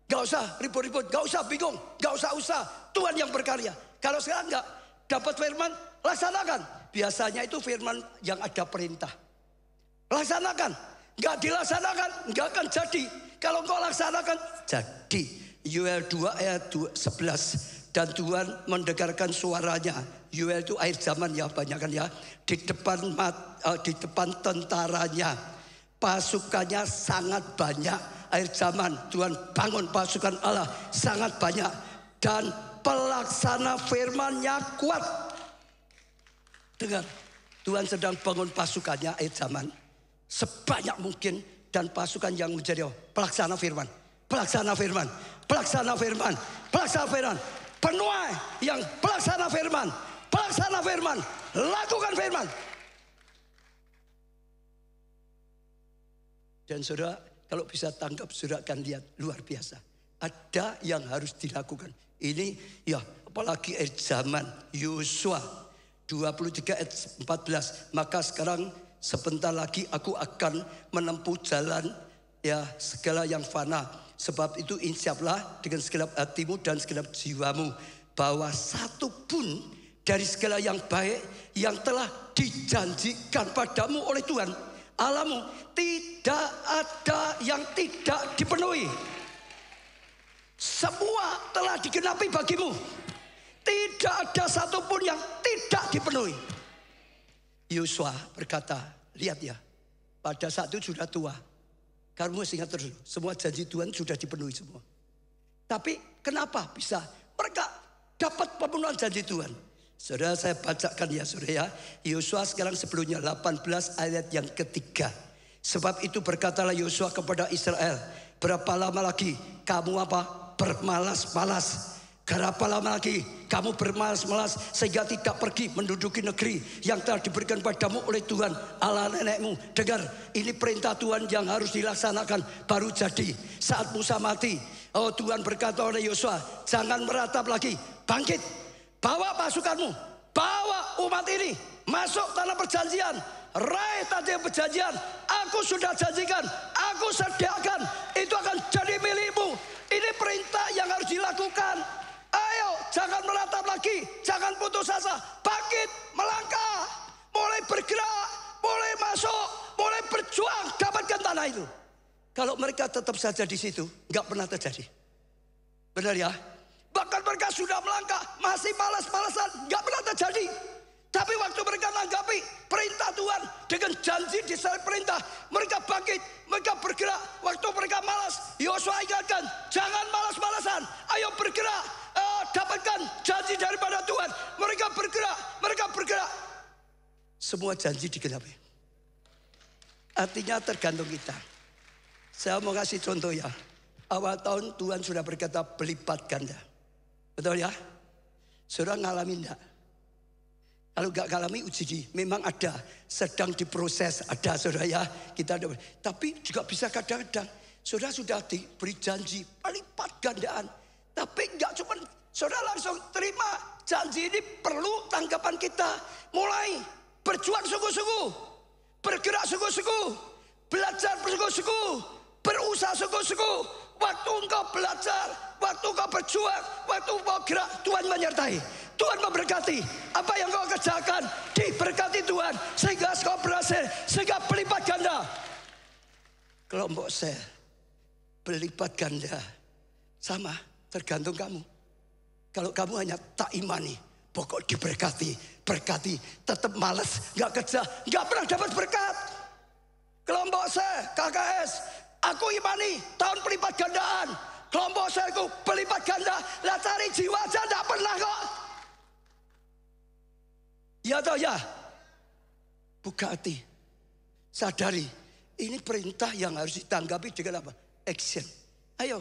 Gak usah ribut-ribut. Gak usah bingung. Gak usah usaha. Tuhan yang berkarya. Kalau sekarang gak dapat firman, laksanakan. Biasanya itu firman yang ada perintah. Laksanakan. Gak dilaksanakan, gak akan jadi. Kalau kau laksanakan, jadi. Yoel 2 ayat 11. Dan Tuhan mendengarkan suaranya. Yoel itu akhir zaman ya, banyak kan ya. Di depan tentaranya. Pasukannya sangat banyak. Akhir zaman Tuhan bangun pasukan Allah sangat banyak. Dan pelaksana firman-Nya kuat. Dengar, Tuhan sedang bangun pasukannya akhir zaman. Sebanyak mungkin. Dan pasukan yang menjadi pelaksana firman. Penuai yang pelaksana firman. Lakukan firman. Dan saudara, kalau bisa tangkap, saudara akan lihat luar biasa. Ada yang harus dilakukan. Ini ya apalagi zaman Yosua 23 ayat 14. Maka sekarang sebentar lagi aku akan menempuh jalan ya segala yang fana. Sebab itu insyaallah dengan segenap hatimu dan segenap jiwamu. Bahwa satu pun dari segala yang baik yang telah dijanjikan padamu oleh Tuhan Allahmu, tidak ada yang tidak dipenuhi. Semua telah digenapi bagimu. Tidak ada satupun yang tidak dipenuhi. Yosua berkata, lihat ya, pada saat itu sudah tua. Kamu ingat terus, semua janji Tuhan sudah dipenuhi semua. Tapi kenapa bisa? Mereka dapat pemenuhan janji Tuhan. Saudara, saya bacakan ya saudara ya. Yosua sekarang sebelumnya 18 ayat yang ketiga. Sebab itu berkatalah Yosua kepada Israel, berapa lama lagi kamu bermalas-malas? Berapa lama lagi kamu bermalas-malas sehingga tidak pergi menduduki negeri yang telah diberikan padamu oleh Tuhan Allah nenekmu? Dengar, ini perintah Tuhan yang harus dilaksanakan baru jadi. Saat Musa mati, oh Tuhan berkata oleh Yosua, jangan meratap lagi, bangkit, bawa pasukanmu, bawa umat ini masuk tanah perjanjian, raih tanah perjanjian. Aku sudah janjikan, aku sediakan, itu akan jadi milikmu. Ini perintah yang harus dilakukan. Ayo, jangan meratap lagi, jangan putus asa, bangkit, melangkah, mulai bergerak, mulai masuk, mulai berjuang, dapatkan tanah itu. Kalau mereka tetap saja di situ, nggak pernah terjadi. Benar ya? Bahkan mereka sudah melangkah, masih malas-malasan, nggak pernah terjadi. Tapi waktu mereka menanggapi perintah Tuhan dengan janji disertai perintah, mereka bangkit, mereka bergerak. Waktu mereka malas, Yosua ingatkan, jangan malas-malasan, ayo bergerak, dapatkan janji daripada Tuhan. Mereka bergerak. Semua janji digenapi. Artinya tergantung kita. Saya mau kasih contoh ya. Awal tahun Tuhan sudah berkata berlipat ganda. Betul ya? Saudara ngalamin enggak? Kalau nggak ngalami uji, memang ada, sedang diproses, ada saudara ya. Kita ada, tapi juga bisa kadang-kadang saudara sudah diberi janji berlipat gandaan, tapi nggak cuma saudara langsung terima janji ini, perlu tanggapan kita. Mulai berjuang sungguh-sungguh, bergerak sungguh-sungguh, belajar sungguh-sungguh, berusaha sungguh-sungguh. Waktu engkau belajar, waktu engkau berjuang, waktu engkau gerak, Tuhan menyertai. Tuhan memberkati. Apa yang kau kerjakan diberkati Tuhan, sehingga kau berhasil, sehingga berlipat ganda. Kelompok saya berlipat ganda, sama tergantung kamu. Kalau kamu hanya tak imani, pokok diberkati, berkati, tetap malas, nggak kerja, nggak pernah dapat berkat. Kelompok saya KKS, aku imani tahun berlipat gandaan. Kelompok saya itu berlipat ganda, lah cari jiwa aja nggak pernah kok. Ya atau ya? Buka hati. Sadari. Ini perintah yang harus ditanggapi dengan apa? Action. Ayo.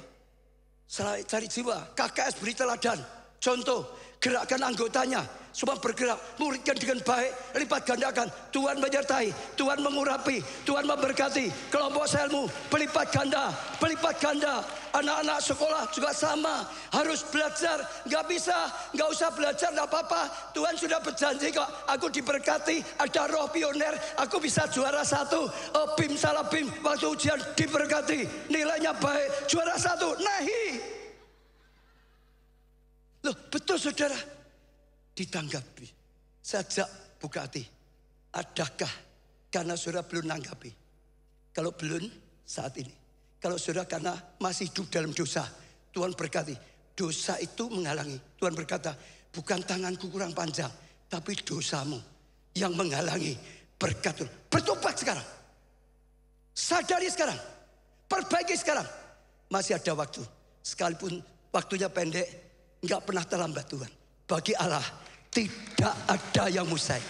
Cari jiwa. KKS beri teladan. Contoh. Gerakkan anggotanya. Semua bergerak. Muridkan dengan baik. Lipat gandakan. Tuhan menyertai. Tuhan mengurapi. Tuhan memberkati. Kelompok selmu. Berlipat ganda. Berlipat ganda. Anak-anak sekolah juga sama. Harus belajar. Gak bisa. Gak usah belajar. Gak apa-apa. Tuhan sudah berjanji kok. Aku diberkati. Ada roh pioner. Aku bisa juara 1. BIM salah BIM. Waktu ujian diberkati. Nilainya baik. Juara 1. Nahi. Loh betul saudara. Ditanggapi. Sajak buka hati. Adakah karena saudara belum nanggapi? Kalau belum saat ini. Kalau saudara karena masih hidup dalam dosa, Tuhan berkati. Dosa itu menghalangi. Tuhan berkata, bukan tanganku kurang panjang, tapi dosamu yang menghalangi berkat. Bertobat sekarang. Sadari sekarang. Perbaiki sekarang. Masih ada waktu. Sekalipun waktunya pendek, enggak pernah terlambat Tuhan. Bagi Allah tidak ada yang mustahil.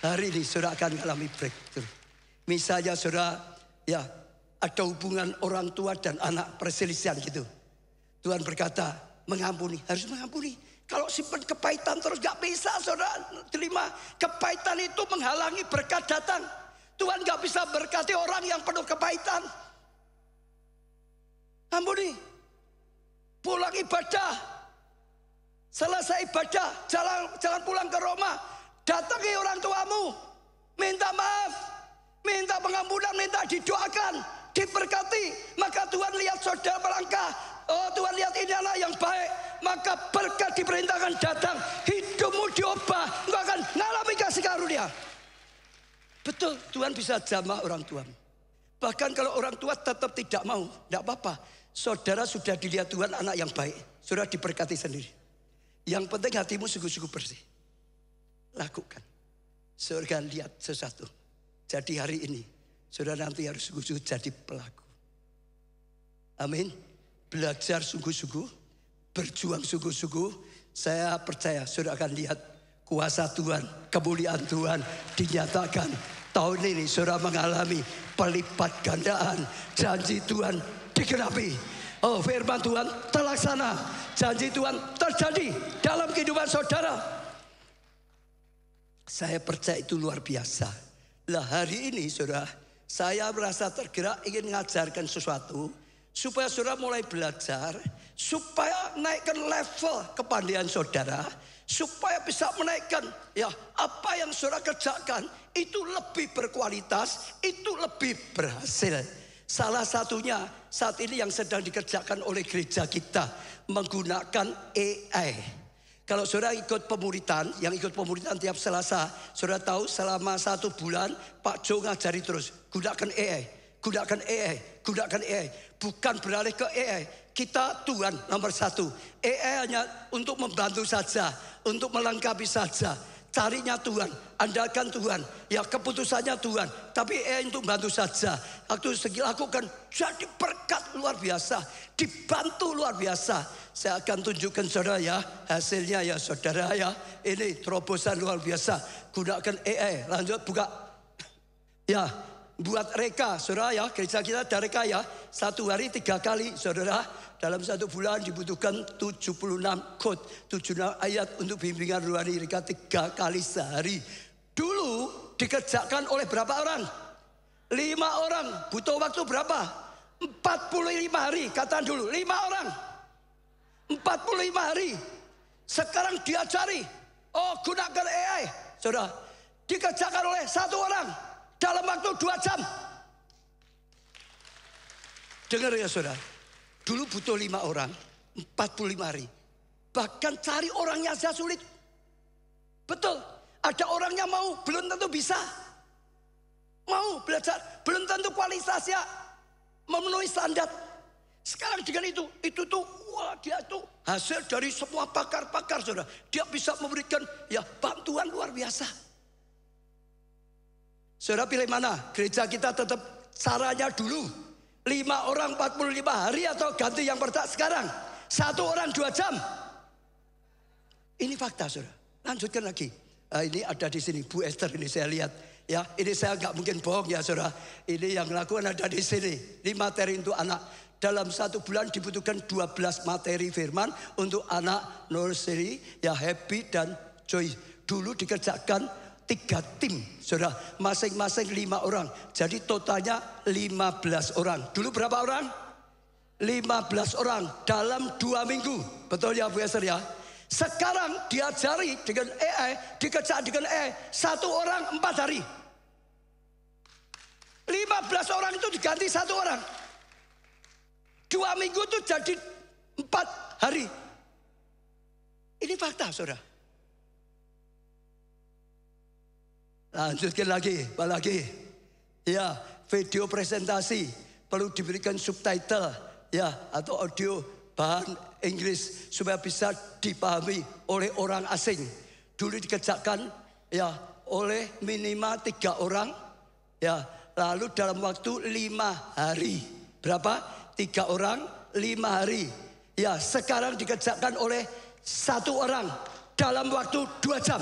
Hari ini saudara akan mengalami breakthrough. Misalnya saudara ya ada hubungan orang tua dan anak perselisihan gitu. Tuhan berkata mengampuni, harus mengampuni. Kalau simpan kepahitan terus gak bisa saudara terima. Kepahitan itu menghalangi berkat datang. Tuhan gak bisa berkati orang yang penuh kepahitan. Ampuni. Pulang ibadah. Selesai ibadah, jalan pulang ke Roma. Datangi orang tuamu. Minta maaf. Minta pengampunan, minta didoakan. Diberkati. Maka Tuhan lihat saudara melangkah. Oh Tuhan lihat ini anak yang baik. Maka berkat diperintahkan datang. Hidupmu diubah. Engkau akan mengalami kasih karunia. Betul, Tuhan bisa jamah orang tuamu. Bahkan kalau orang tua tetap tidak mau, tidak apa-apa. Saudara sudah dilihat Tuhan anak yang baik. Saudara diberkati sendiri. Yang penting hatimu sungguh-sungguh bersih. Lakukan. Saudara lihat sesuatu. Jadi hari ini, saudara nanti harus sungguh-sungguh jadi pelaku. Amin. Belajar sungguh-sungguh. Berjuang sungguh-sungguh. Saya percaya saudara akan lihat kuasa Tuhan, kemuliaan Tuhan dinyatakan. Tahun ini saudara mengalami pelipat gandaan. Janji Tuhan digenapi. Oh firman Tuhan terlaksana. Janji Tuhan terjadi dalam kehidupan saudara. Saya percaya itu luar biasa. Lah hari ini saudara, saya merasa tergerak ingin mengajarkan sesuatu. Supaya saudara mulai belajar. Supaya naikkan level kepandaian saudara. Supaya bisa menaikkan ya apa yang saudara kerjakan. Itu lebih berkualitas. Itu lebih berhasil. Salah satunya saat ini yang sedang dikerjakan oleh gereja kita menggunakan AI. Kalau saudara ikut pemuritan, yang ikut pemuritan tiap Selasa, saudara tahu selama 1 bulan Pak Jo ngajari terus gunakan AI, gunakan AI, gunakan AI. Bukan beralih ke AI. Kita Tuhan nomor 1. AI hanya untuk membantu saja, untuk melengkapi saja. Carinya Tuhan, andalkan Tuhan, ya keputusannya Tuhan. Tapi untuk bantu saja. Waktu segi lakukan jadi berkat luar biasa, dibantu luar biasa. Saya akan tunjukkan saudara ya hasilnya ya saudara ya. Ini terobosan luar biasa. Gunakan AI, lanjut buka. Ya, buat reka saudara ya, gereja kita ada reka ya. 1 hari 3 kali saudara. Dalam 1 bulan dibutuhkan 76 khot, 76 ayat untuk bimbingan rohani reka 3 kali sehari. Dulu dikerjakan oleh berapa orang? 5 orang. Butuh waktu berapa? 45 hari. Katakan dulu, 5 orang. 45 hari. Sekarang diajari. Oh, gunakan AI. Saudara, dikerjakan oleh 1 orang dalam waktu 2 jam. Dengar ya saudara. Dulu butuh 5 orang, 45 hari. Bahkan cari orangnya saja sulit. Betul, ada orangnya mau, belum tentu bisa. Mau belajar, belum tentu kualitasnya memenuhi standar. Sekarang dengan itu tuh, wah dia tuh hasil dari semua pakar-pakar saudara. Dia bisa memberikan ya bantuan luar biasa. Saudara pilih mana? Gereja kita tetap caranya dulu. 5 orang 45 hari atau ganti yang pertama sekarang 1 orang 2 jam. Ini fakta saudara. Lanjutkan lagi. Ini ada di sini Bu Esther, ini saya lihat ya. Ini saya nggak mungkin bohong ya saudara. Ini yang lakukan ada di sini. Ini materi untuk anak. Dalam 1 bulan dibutuhkan 12 materi firman untuk anak nursery ya, Happy dan Joy. Dulu dikerjakan 3 tim, saudara, masing-masing 5 orang. Jadi totalnya 15 orang. Dulu berapa orang? 15 orang dalam 2 minggu. Betul ya Bu Esther ya? Sekarang diajari dengan AI, dikerjakan dengan AI, 1 orang 4 hari. 15 orang itu diganti 1 orang. 2 minggu itu jadi 4 hari. Ini fakta saudara. Lanjutkan lagi, apa lagi? Ya, video presentasi perlu diberikan subtitle ya atau audio bahan Inggris supaya bisa dipahami oleh orang asing. Dulu dikerjakan ya oleh minimal 3 orang ya, lalu dalam waktu 5 hari. Berapa? 3 orang 5 hari. Ya, sekarang dikerjakan oleh 1 orang dalam waktu 2 jam.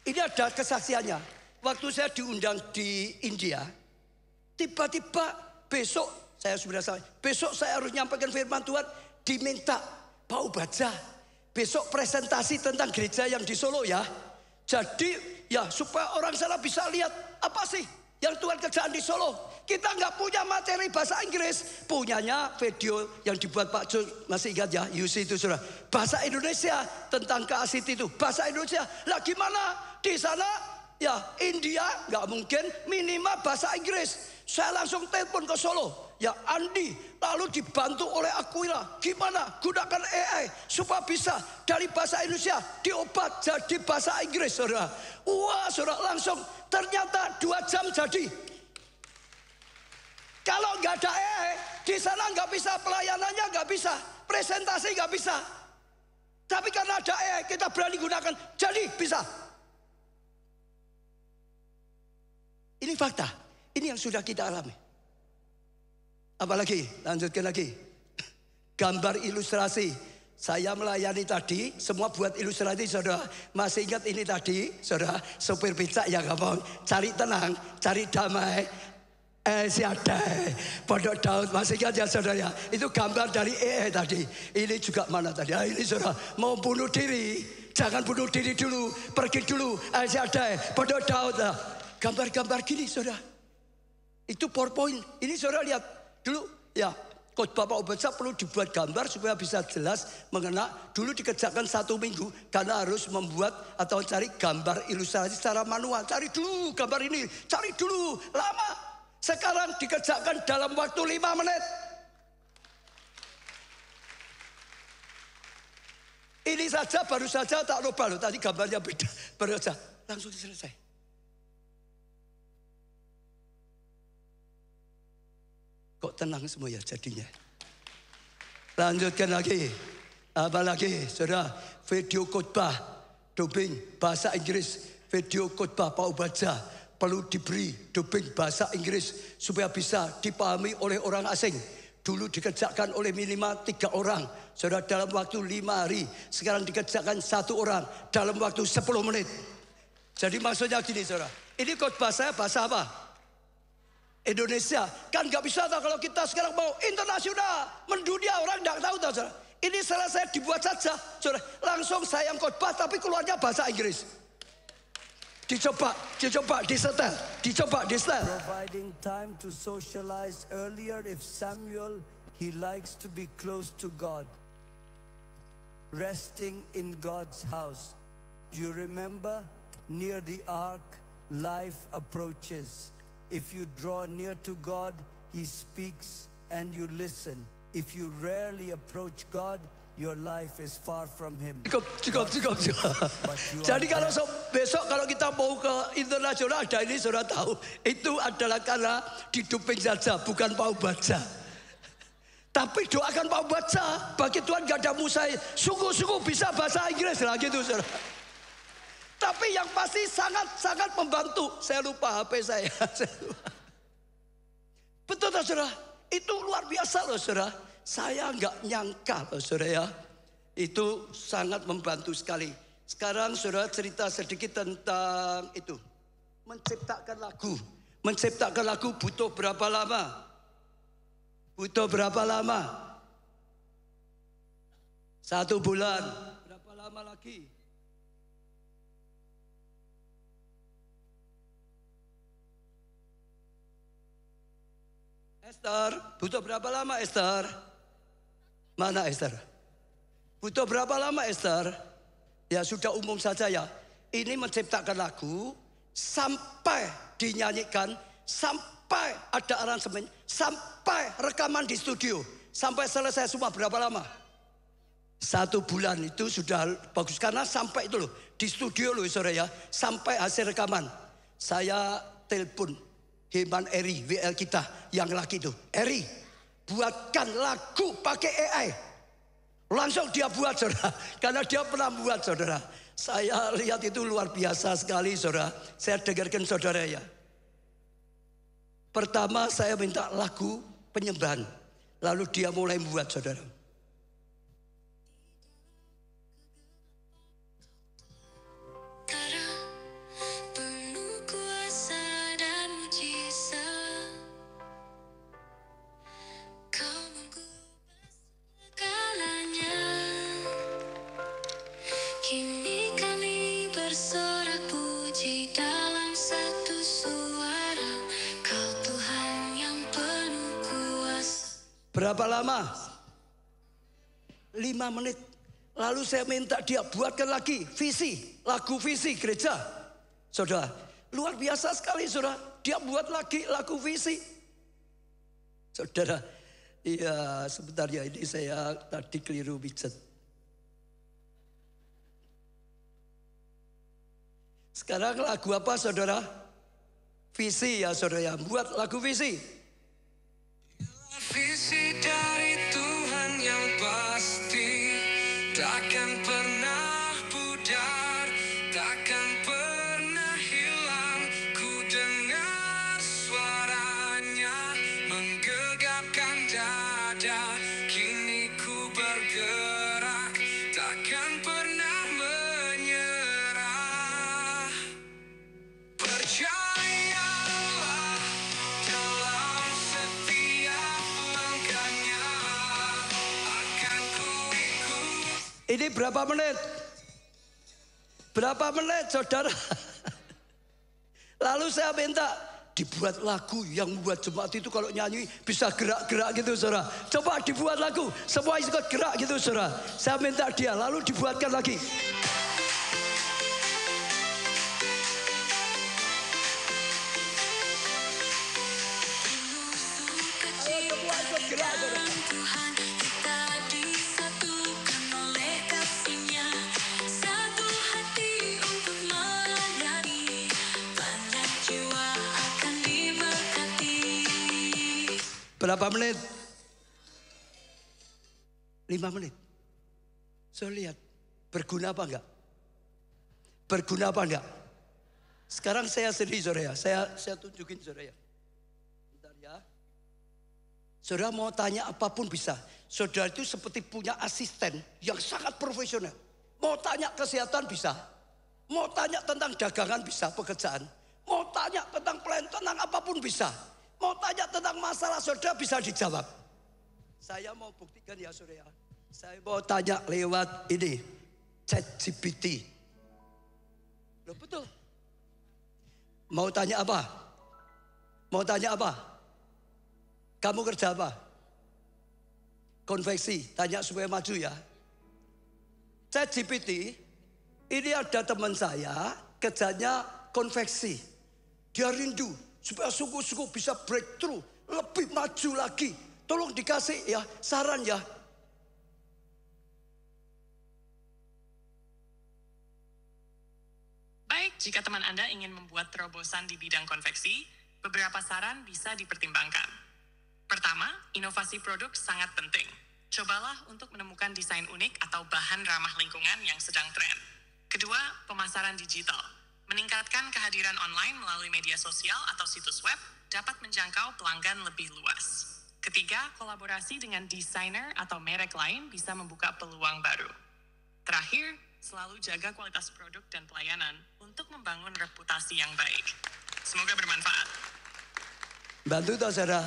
Ini ada kesaksiannya. Waktu saya diundang di India, tiba-tiba besok saya harus nyampaikan firman Tuhan, diminta Pak Ubaja besok presentasi tentang gereja yang di Solo ya. Jadi ya supaya orang sana bisa lihat apa sih yang Tuhan kerjaan di Solo. Kita nggak punya materi bahasa Inggris, punyanya video yang dibuat Pak Jul, masih ingat ya, UC itu saudara. Bahasa Indonesia tentang keasit itu, bahasa Indonesia. Lah gimana di sana? Ya India nggak mungkin, minimal bahasa Inggris. Saya langsung telepon ke Solo, ya Andi, lalu dibantu oleh Aquila. Gimana gunakan AI supaya bisa dari bahasa Indonesia diobat jadi bahasa Inggris saudara. Wah saudara, langsung ternyata 2 jam jadi. Kalau nggak ada AI, di sana nggak bisa, pelayanannya nggak bisa, presentasi nggak bisa. Tapi karena ada AI, kita berani gunakan, jadi bisa. Ini fakta, ini yang sudah kita alami. Apalagi, lanjutkan lagi. Gambar ilustrasi, saya melayani tadi, semua buat ilustrasi saudara. Masih ingat ini tadi, saudara, sopir becak yang ngomong, cari tenang, cari damai. Siada Pondok Daud, masih ingat ya saudara ya? Itu gambar dari tadi. Ini juga mana tadi? Ini saudara mau bunuh diri, jangan bunuh diri dulu, pergi dulu. Siada Pondok Daud. Gambar-gambar gini saudara. Itu PowerPoint. Ini saudara lihat dulu ya. Khotbah Pak Ubaja perlu dibuat gambar supaya bisa jelas mengena. Dulu dikerjakan 1 minggu karena harus membuat atau cari gambar ilustrasi secara manual. Cari dulu gambar ini, cari dulu, lama. Sekarang dikerjakan dalam waktu 5 menit. Ini saja baru saja tak lupa loh, tadi gambarnya beda. Baru saja langsung selesai. Kok tenang semua ya jadinya. Lanjutkan lagi. Apa lagi saudara? Video khotbah dubbing bahasa Inggris, video khotbah Pak Ubaja perlu diberi dubbing bahasa Inggris supaya bisa dipahami oleh orang asing. Dulu dikerjakan oleh minimal 3 orang, saudara, dalam waktu 5 hari. Sekarang dikerjakan 1 orang dalam waktu 10 menit. Jadi maksudnya gini, saudara, ini khotbah saya bahasa apa? Indonesia. Kan nggak bisa tahu kalau kita sekarang mau internasional, mendunia, orang nggak tahu tahu, saudara. Ini selesai dibuat saja, saudara. Langsung saya yang khotbah tapi keluarnya bahasa Inggris. Dicoba disetel. Providing time to socialize earlier if Samuel, he likes to be close to God. Resting in God's house. Do you remember? Near the ark, life approaches. If you draw near to God, he speaks and you listen. If you rarely approach God, your life is far from him. Cukup. Jadi kalau besok kalau kita mau ke internasional, ada ini saudara tahu, itu adalah karena diduping saja, bukan Pak Ubaja. Tapi doakan Pak Ubaja, bagi Tuhan gak ada musai, sungguh-sungguh bisa bahasa Inggris lah gitu, saudara. Tapi yang pasti sangat membantu. Saya lupa HP saya. Betul tak, saudara? Itu luar biasa loh, saudara. Saya nggak nyangka loh, saudara ya. Itu sangat membantu sekali. Sekarang saudara cerita sedikit tentang itu. Menciptakan lagu. Menciptakan lagu butuh berapa lama? Butuh berapa lama? 1 bulan. Berapa lama lagi? Esther, butuh berapa lama Esther? Mana Esther? Butuh berapa lama Esther? Ya sudah umum saja ya. Ini menciptakan lagu sampai dinyanyikan, sampai ada aransemen, sampai rekaman di studio, sampai selesai semua berapa lama? 1 bulan itu sudah bagus karena sampai itu loh di studio loh saudara ya, sampai hasil rekaman. Saya telepon Heman Eri, WL kita yang laki itu. Eri, buatkan lagu pakai AI. Langsung dia buat, saudara. Karena dia pernah buat, saudara. Saya lihat itu luar biasa sekali, saudara. Saya dengarkan saudara ya. Pertama saya minta lagu penyembahan. Lalu dia mulai membuat, saudara. Berapa lama? 5 menit. Lalu saya minta dia buatkan lagi visi, lagu visi gereja. Saudara, luar biasa sekali saudara. Dia buat lagi lagu visi. Saudara, iya sebentar ya, ini saya tadi keliru pijat. Sekarang lagu apa saudara? Visi ya saudara ya, buat lagu visi. Visi dari Tuhan yang pasti takkan pernah pudar, takkan pernah hilang. Ku dengar suaranya menggegapkan dada. Kini ku bergerak, takkan pernah menyerah. Percayalah dalam setiap langkahnya, akan ku ikut. Ini berapa menit? Berapa menit saudara? Lalu saya minta dibuat lagu yang membuat jemaat itu kalau nyanyi bisa gerak-gerak gitu saudara. Coba dibuat lagu, semua ikut gerak gitu saudara. Saya minta dia, lalu dibuatkan lagi. Semua ikut gerak saudara. Tuhan kita disatukan oleh kasih-Nya, satu hati untuk melayani, banyak jiwa akan diberkati. Berapa menit? 5 menit. Saya lihat berguna apa enggak? Berguna apa enggak? Sekarang saya sendiri saudara, saya tunjukin saudara. Bentar ya. Saudara mau tanya apapun bisa. Saudara itu seperti punya asisten yang sangat profesional. Mau tanya kesehatan bisa. Mau tanya tentang dagangan bisa, pekerjaan. Mau tanya tentang plan, tentang apapun bisa. Mau tanya tentang masalah saudara bisa dijawab. Saya mau buktikan ya saudara. Saya mau tanya lewat ini, ChatGPT. Loh betul. Mau tanya apa? Mau tanya apa? Kamu kerja apa? Konveksi, tanya supaya maju ya. ChatGPT, ini ada teman saya, kerjanya konveksi. Dia rindu supaya suku-suku bisa breakthrough, lebih maju lagi. Tolong dikasih ya, saran ya. Baik, jika teman Anda ingin membuat terobosan di bidang konveksi, beberapa saran bisa dipertimbangkan. Pertama, inovasi produk sangat penting. Cobalah untuk menemukan desain unik atau bahan ramah lingkungan yang sedang tren. Kedua, pemasaran digital. Meningkatkan kehadiran online melalui media sosial atau situs web dapat menjangkau pelanggan lebih luas. Ketiga, kolaborasi dengan desainer atau merek lain bisa membuka peluang baru. Terakhir, selalu jaga kualitas produk dan pelayanan untuk membangun reputasi yang baik. Semoga bermanfaat. Bantu toh saudara.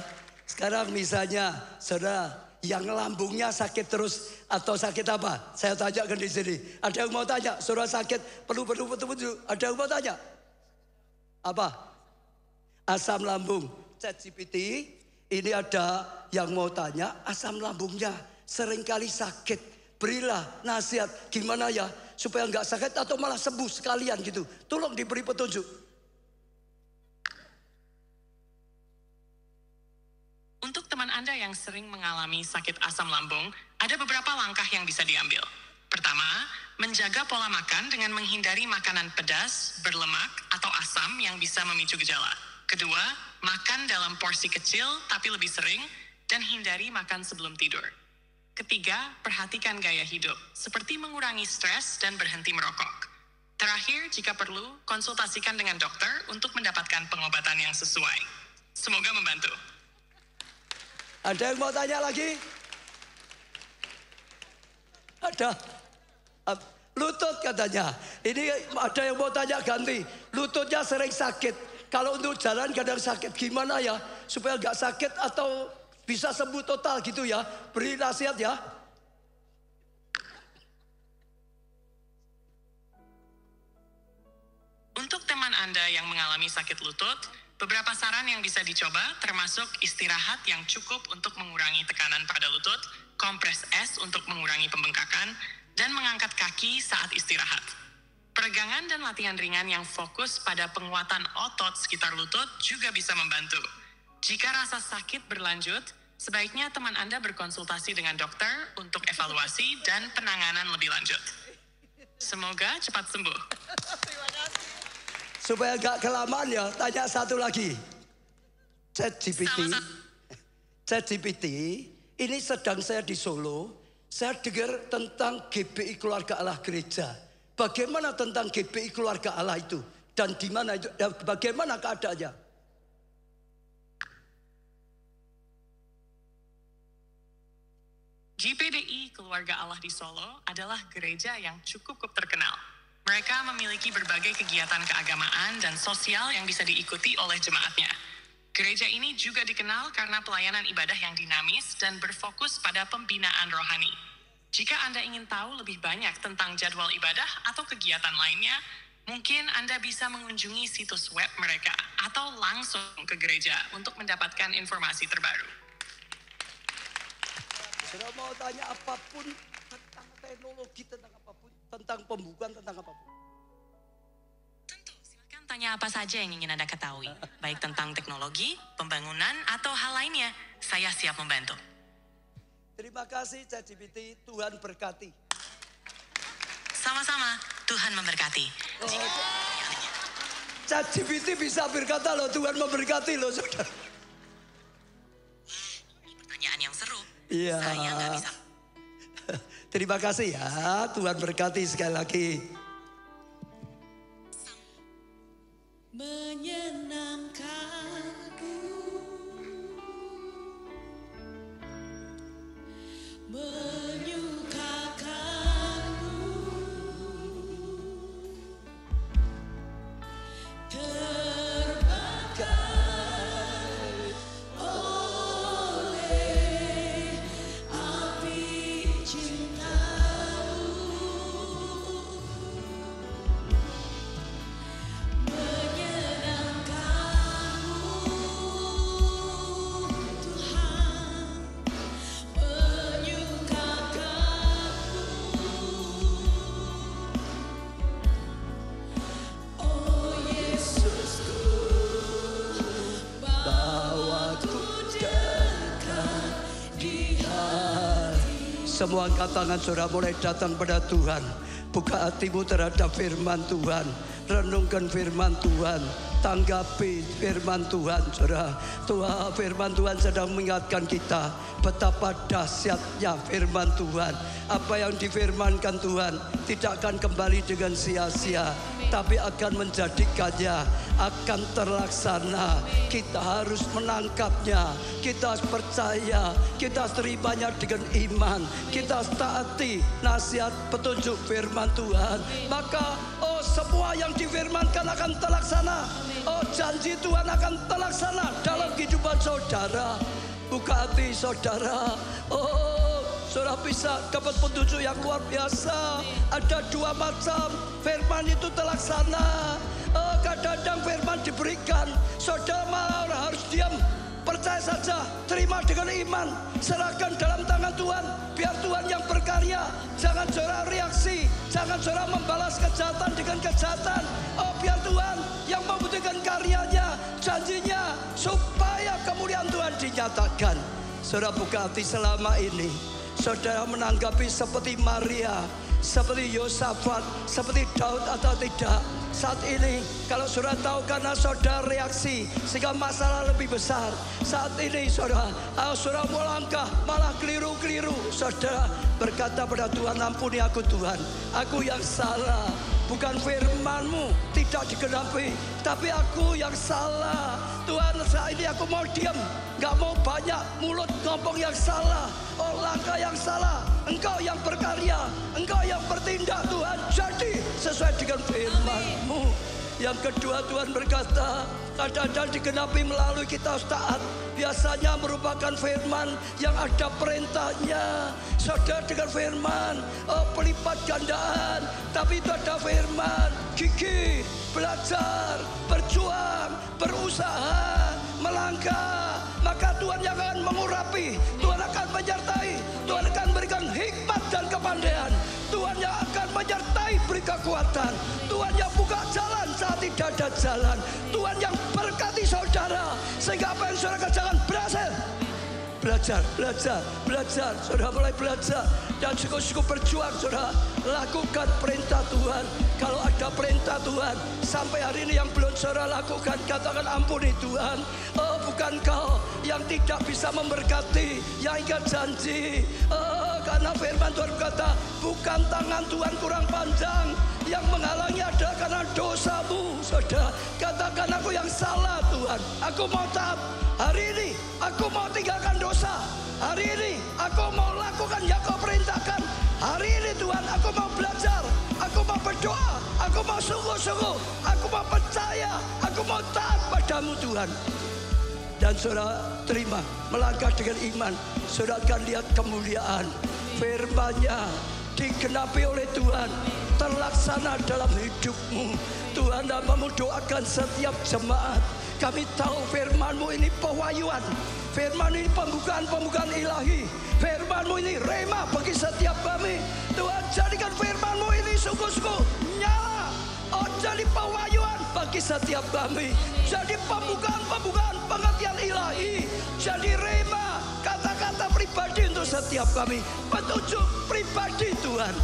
Sekarang misalnya saudara yang lambungnya sakit terus atau sakit apa? Saya tanyakan di sini. Ada yang mau tanya? Saudara sakit perlu. Ada yang mau tanya? Apa? Asam lambung. ChatGPT. Ini ada yang mau tanya asam lambungnya seringkali sakit. Berilah nasihat gimana ya supaya nggak sakit atau malah sembuh sekalian gitu. Tolong diberi petunjuk. Untuk teman Anda yang sering mengalami sakit asam lambung, ada beberapa langkah yang bisa diambil. Pertama, menjaga pola makan dengan menghindari makanan pedas, berlemak, atau asam yang bisa memicu gejala. Kedua, makan dalam porsi kecil tapi lebih sering dan hindari makan sebelum tidur. Ketiga, perhatikan gaya hidup, seperti mengurangi stres dan berhenti merokok. Terakhir, jika perlu, konsultasikan dengan dokter untuk mendapatkan pengobatan yang sesuai. Semoga membantu. Ada yang mau tanya lagi? Ada. Lutut katanya. Ini ada yang mau tanya ganti. Lututnya sering sakit. Kalau untuk jalan kadang sakit. Gimana ya? Supaya nggak sakit atau bisa sembuh total gitu ya. Beri nasihat ya. Untuk teman Anda yang mengalami sakit lutut, beberapa saran yang bisa dicoba termasuk istirahat yang cukup untuk mengurangi tekanan pada lutut, kompres es untuk mengurangi pembengkakan, dan mengangkat kaki saat istirahat. Peregangan dan latihan ringan yang fokus pada penguatan otot sekitar lutut juga bisa membantu. Jika rasa sakit berlanjut, sebaiknya teman Anda berkonsultasi dengan dokter untuk evaluasi dan penanganan lebih lanjut. Semoga cepat sembuh. Supaya gak kelamaan ya, tanya satu lagi. ChatGPT, ini sedang saya di Solo, saya dengar tentang GBI Keluarga Allah Gereja. Bagaimana tentang GBI Keluarga Allah itu? Dan di mana itu? Dan bagaimana keadaannya? GPDI Keluarga Allah di Solo adalah gereja yang cukup terkenal. Mereka memiliki berbagai kegiatan keagamaan dan sosial yang bisa diikuti oleh jemaatnya. Gereja ini juga dikenal karena pelayanan ibadah yang dinamis dan berfokus pada pembinaan rohani. Jika Anda ingin tahu lebih banyak tentang jadwal ibadah atau kegiatan lainnya, mungkin Anda bisa mengunjungi situs web mereka atau langsung ke gereja untuk mendapatkan informasi terbaru. Kalau mau tanya apapun tentang teknologi, tentang apapun, tentang pembukaan, tentang apapun. Tentu, silakan tanya apa saja yang ingin Anda ketahui. Baik tentang teknologi, pembangunan, atau hal lainnya. Saya siap membantu. Terima kasih ChatGPT, Tuhan berkati. Sama-sama, Tuhan memberkati. ChatGPT bisa berkata loh, Tuhan memberkati loh saudara. Pertanyaan yang seru. Iya. Saya nggak bisa. Terima kasih ya, Tuhan berkati sekali lagi. menyenangkanku, menyukakanmu, terbakar oleh api cintamu, menyenangkanmu Tuhan, menyukakanmu, oh Yesusku, bawaku dekat di hati. Semua angkat tangan saudara mulai datang pada Tuhan. Buka hatimu terhadap firman Tuhan. Renungkan firman Tuhan. Tanggapi firman Tuhan saudara. Tuhan, firman Tuhan sedang mengingatkan kita betapa dahsyatnya firman Tuhan. Apa yang difirmankan Tuhan tidak akan kembali dengan sia-sia, tapi akan menjadikannya akan terlaksana. Kita harus menangkapnya, kita harus percaya, kita harus terimanya dengan iman, kita harus taati nasihat petunjuk firman Tuhan. Maka semua yang difirmankan akan terlaksana. Janji Tuhan akan terlaksana dalam kehidupan saudara. Buka hati saudara. Saudara bisa dapat petunjuk yang luar biasa. Ada dua macam firman itu terlaksana. Kadang-kadang firman diberikan, saudara malah harus diam, percaya saja, terima dengan iman, serahkan dalam tangan Tuhan. Biar Tuhan yang berkarya. Jangan saudara reaksi, jangan saudara membalas kejahatan dengan kejahatan. Biar Tuhan yang membuktikan karyanya, janjinya, supaya kemuliaan Tuhan dinyatakan. Saudara buka hati selama ini. Saudara menanggapi seperti Maria, seperti Yosafat, seperti Daud atau tidak. Saat ini kalau saudara tahu karena saudara reaksi sehingga masalah lebih besar. Saat ini saudara mau langkah malah keliru-keliru. Saudara berkata pada Tuhan, ampuni aku Tuhan, aku yang salah. Bukan firman-Mu tidak digenapi, tapi aku yang salah. Tuhan, saat ini aku mau diam, gak mau banyak mulut ngomong yang salah, langkah yang salah. Engkau yang berkarya, Engkau yang bertindak Tuhan. Jadi sesuai dengan firman-Mu. Yang kedua Tuhan berkata, kadang-kadang digenapi melalui kita harus taat. Biasanya merupakan firman yang ada perintahnya. Saudara dengan firman pelipat gandaan, tapi itu ada firman gigih, belajar, berjuang, berusaha, melangkah. Maka Tuhan yang akan mengurapi, Tuhan akan menyertai, Tuhan akan berikan hikmat dan kepandaian, Tuhan yang akan menyertai, beri kekuatan, Tuhan yang buka jalan saat tidak ada jalan, Tuhan yang berkati saudara sehingga apa yang saudara kerjakan berhasil. Belajar, saudara mulai belajar dan cukup berjuang, saudara lakukan perintah Tuhan. Kalau ada perintah Tuhan sampai hari ini yang belum saudara lakukan, katakan ampuni Tuhan. Bukan kau yang tidak bisa memberkati, yang ingat janji. Karena firman Tuhan berkata, bukan tangan Tuhan kurang panjang, yang menghalangi adalah karena dosamu. Saudara katakan, aku yang salah Tuhan, aku mau taat. Hari ini aku mau tinggalkan dosa. Hari ini aku mau lakukan yang kau perintahkan. Hari ini Tuhan aku mau belajar, aku mau berdoa, aku mau sungguh-sungguh, aku mau percaya, aku mau taat padamu Tuhan. Dan saudara terima, melangkah dengan iman, saudara akan lihat kemuliaan. Firman-Nya digenapi oleh Tuhan, terlaksana dalam hidupmu. Tuhan dan mendoakan setiap jemaat. Kami tahu firman-Mu ini pewahyuan, firman ini pembukaan ilahi, firman-Mu ini rema bagi setiap kami. Tuhan jadikan firman-Mu ini sungguh-sungguh nyala, jadi pewahyuan bagi setiap kami, jadi pembukaan pengertian ilahi, jadi rema, kata-kata pribadi untuk setiap kami, petunjuk pribadi Tuhan.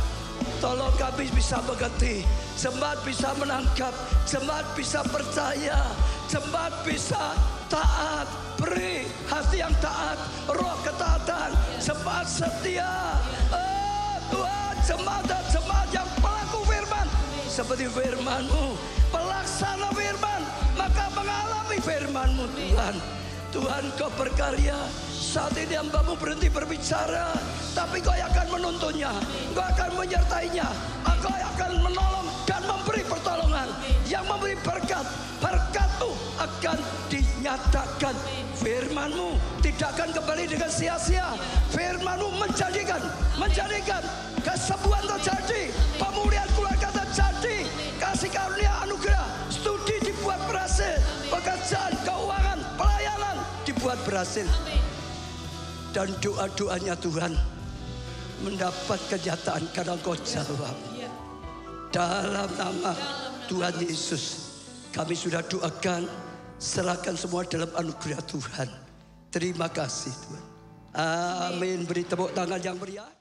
Tolong kami bisa mengerti, jemaat bisa menangkap, jemaat bisa percaya, jemaat bisa taat, beri hati yang taat, roh ketaatan, jemaat setia. Tuhan, jemaat dan jemaat yang pelaku firman, seperti firman-Mu, pelaksana firman, maka mengalami firman-Mu Tuhan. Tuhan, Kau berkarya. Saat ini hamba-Mu berhenti berbicara, tapi Kau yang akan menuntunnya, Kau akan menyertainya, Kau yang akan menolong dan memberi pertolongan, yang memberi berkat. Berkat-Mu akan dinyatakan. Firman-Mu tidak akan kembali dengan sia-sia. Firman-Mu menjadikan kesembuhan terjadi, pemulihan keluarga terjadi, kasih karunia anugerah, studi dibuat berhasil, pekerjaan, keuangan, pelayanan dibuat berhasil. Dan doa-doanya Tuhan mendapat kenyataan karena Engkau jawab. Dalam nama Tuhan Yesus kami sudah doakan, serahkan semua dalam anugerah Tuhan. Terima kasih Tuhan. Amin. Beri tepuk tangan yang meriah.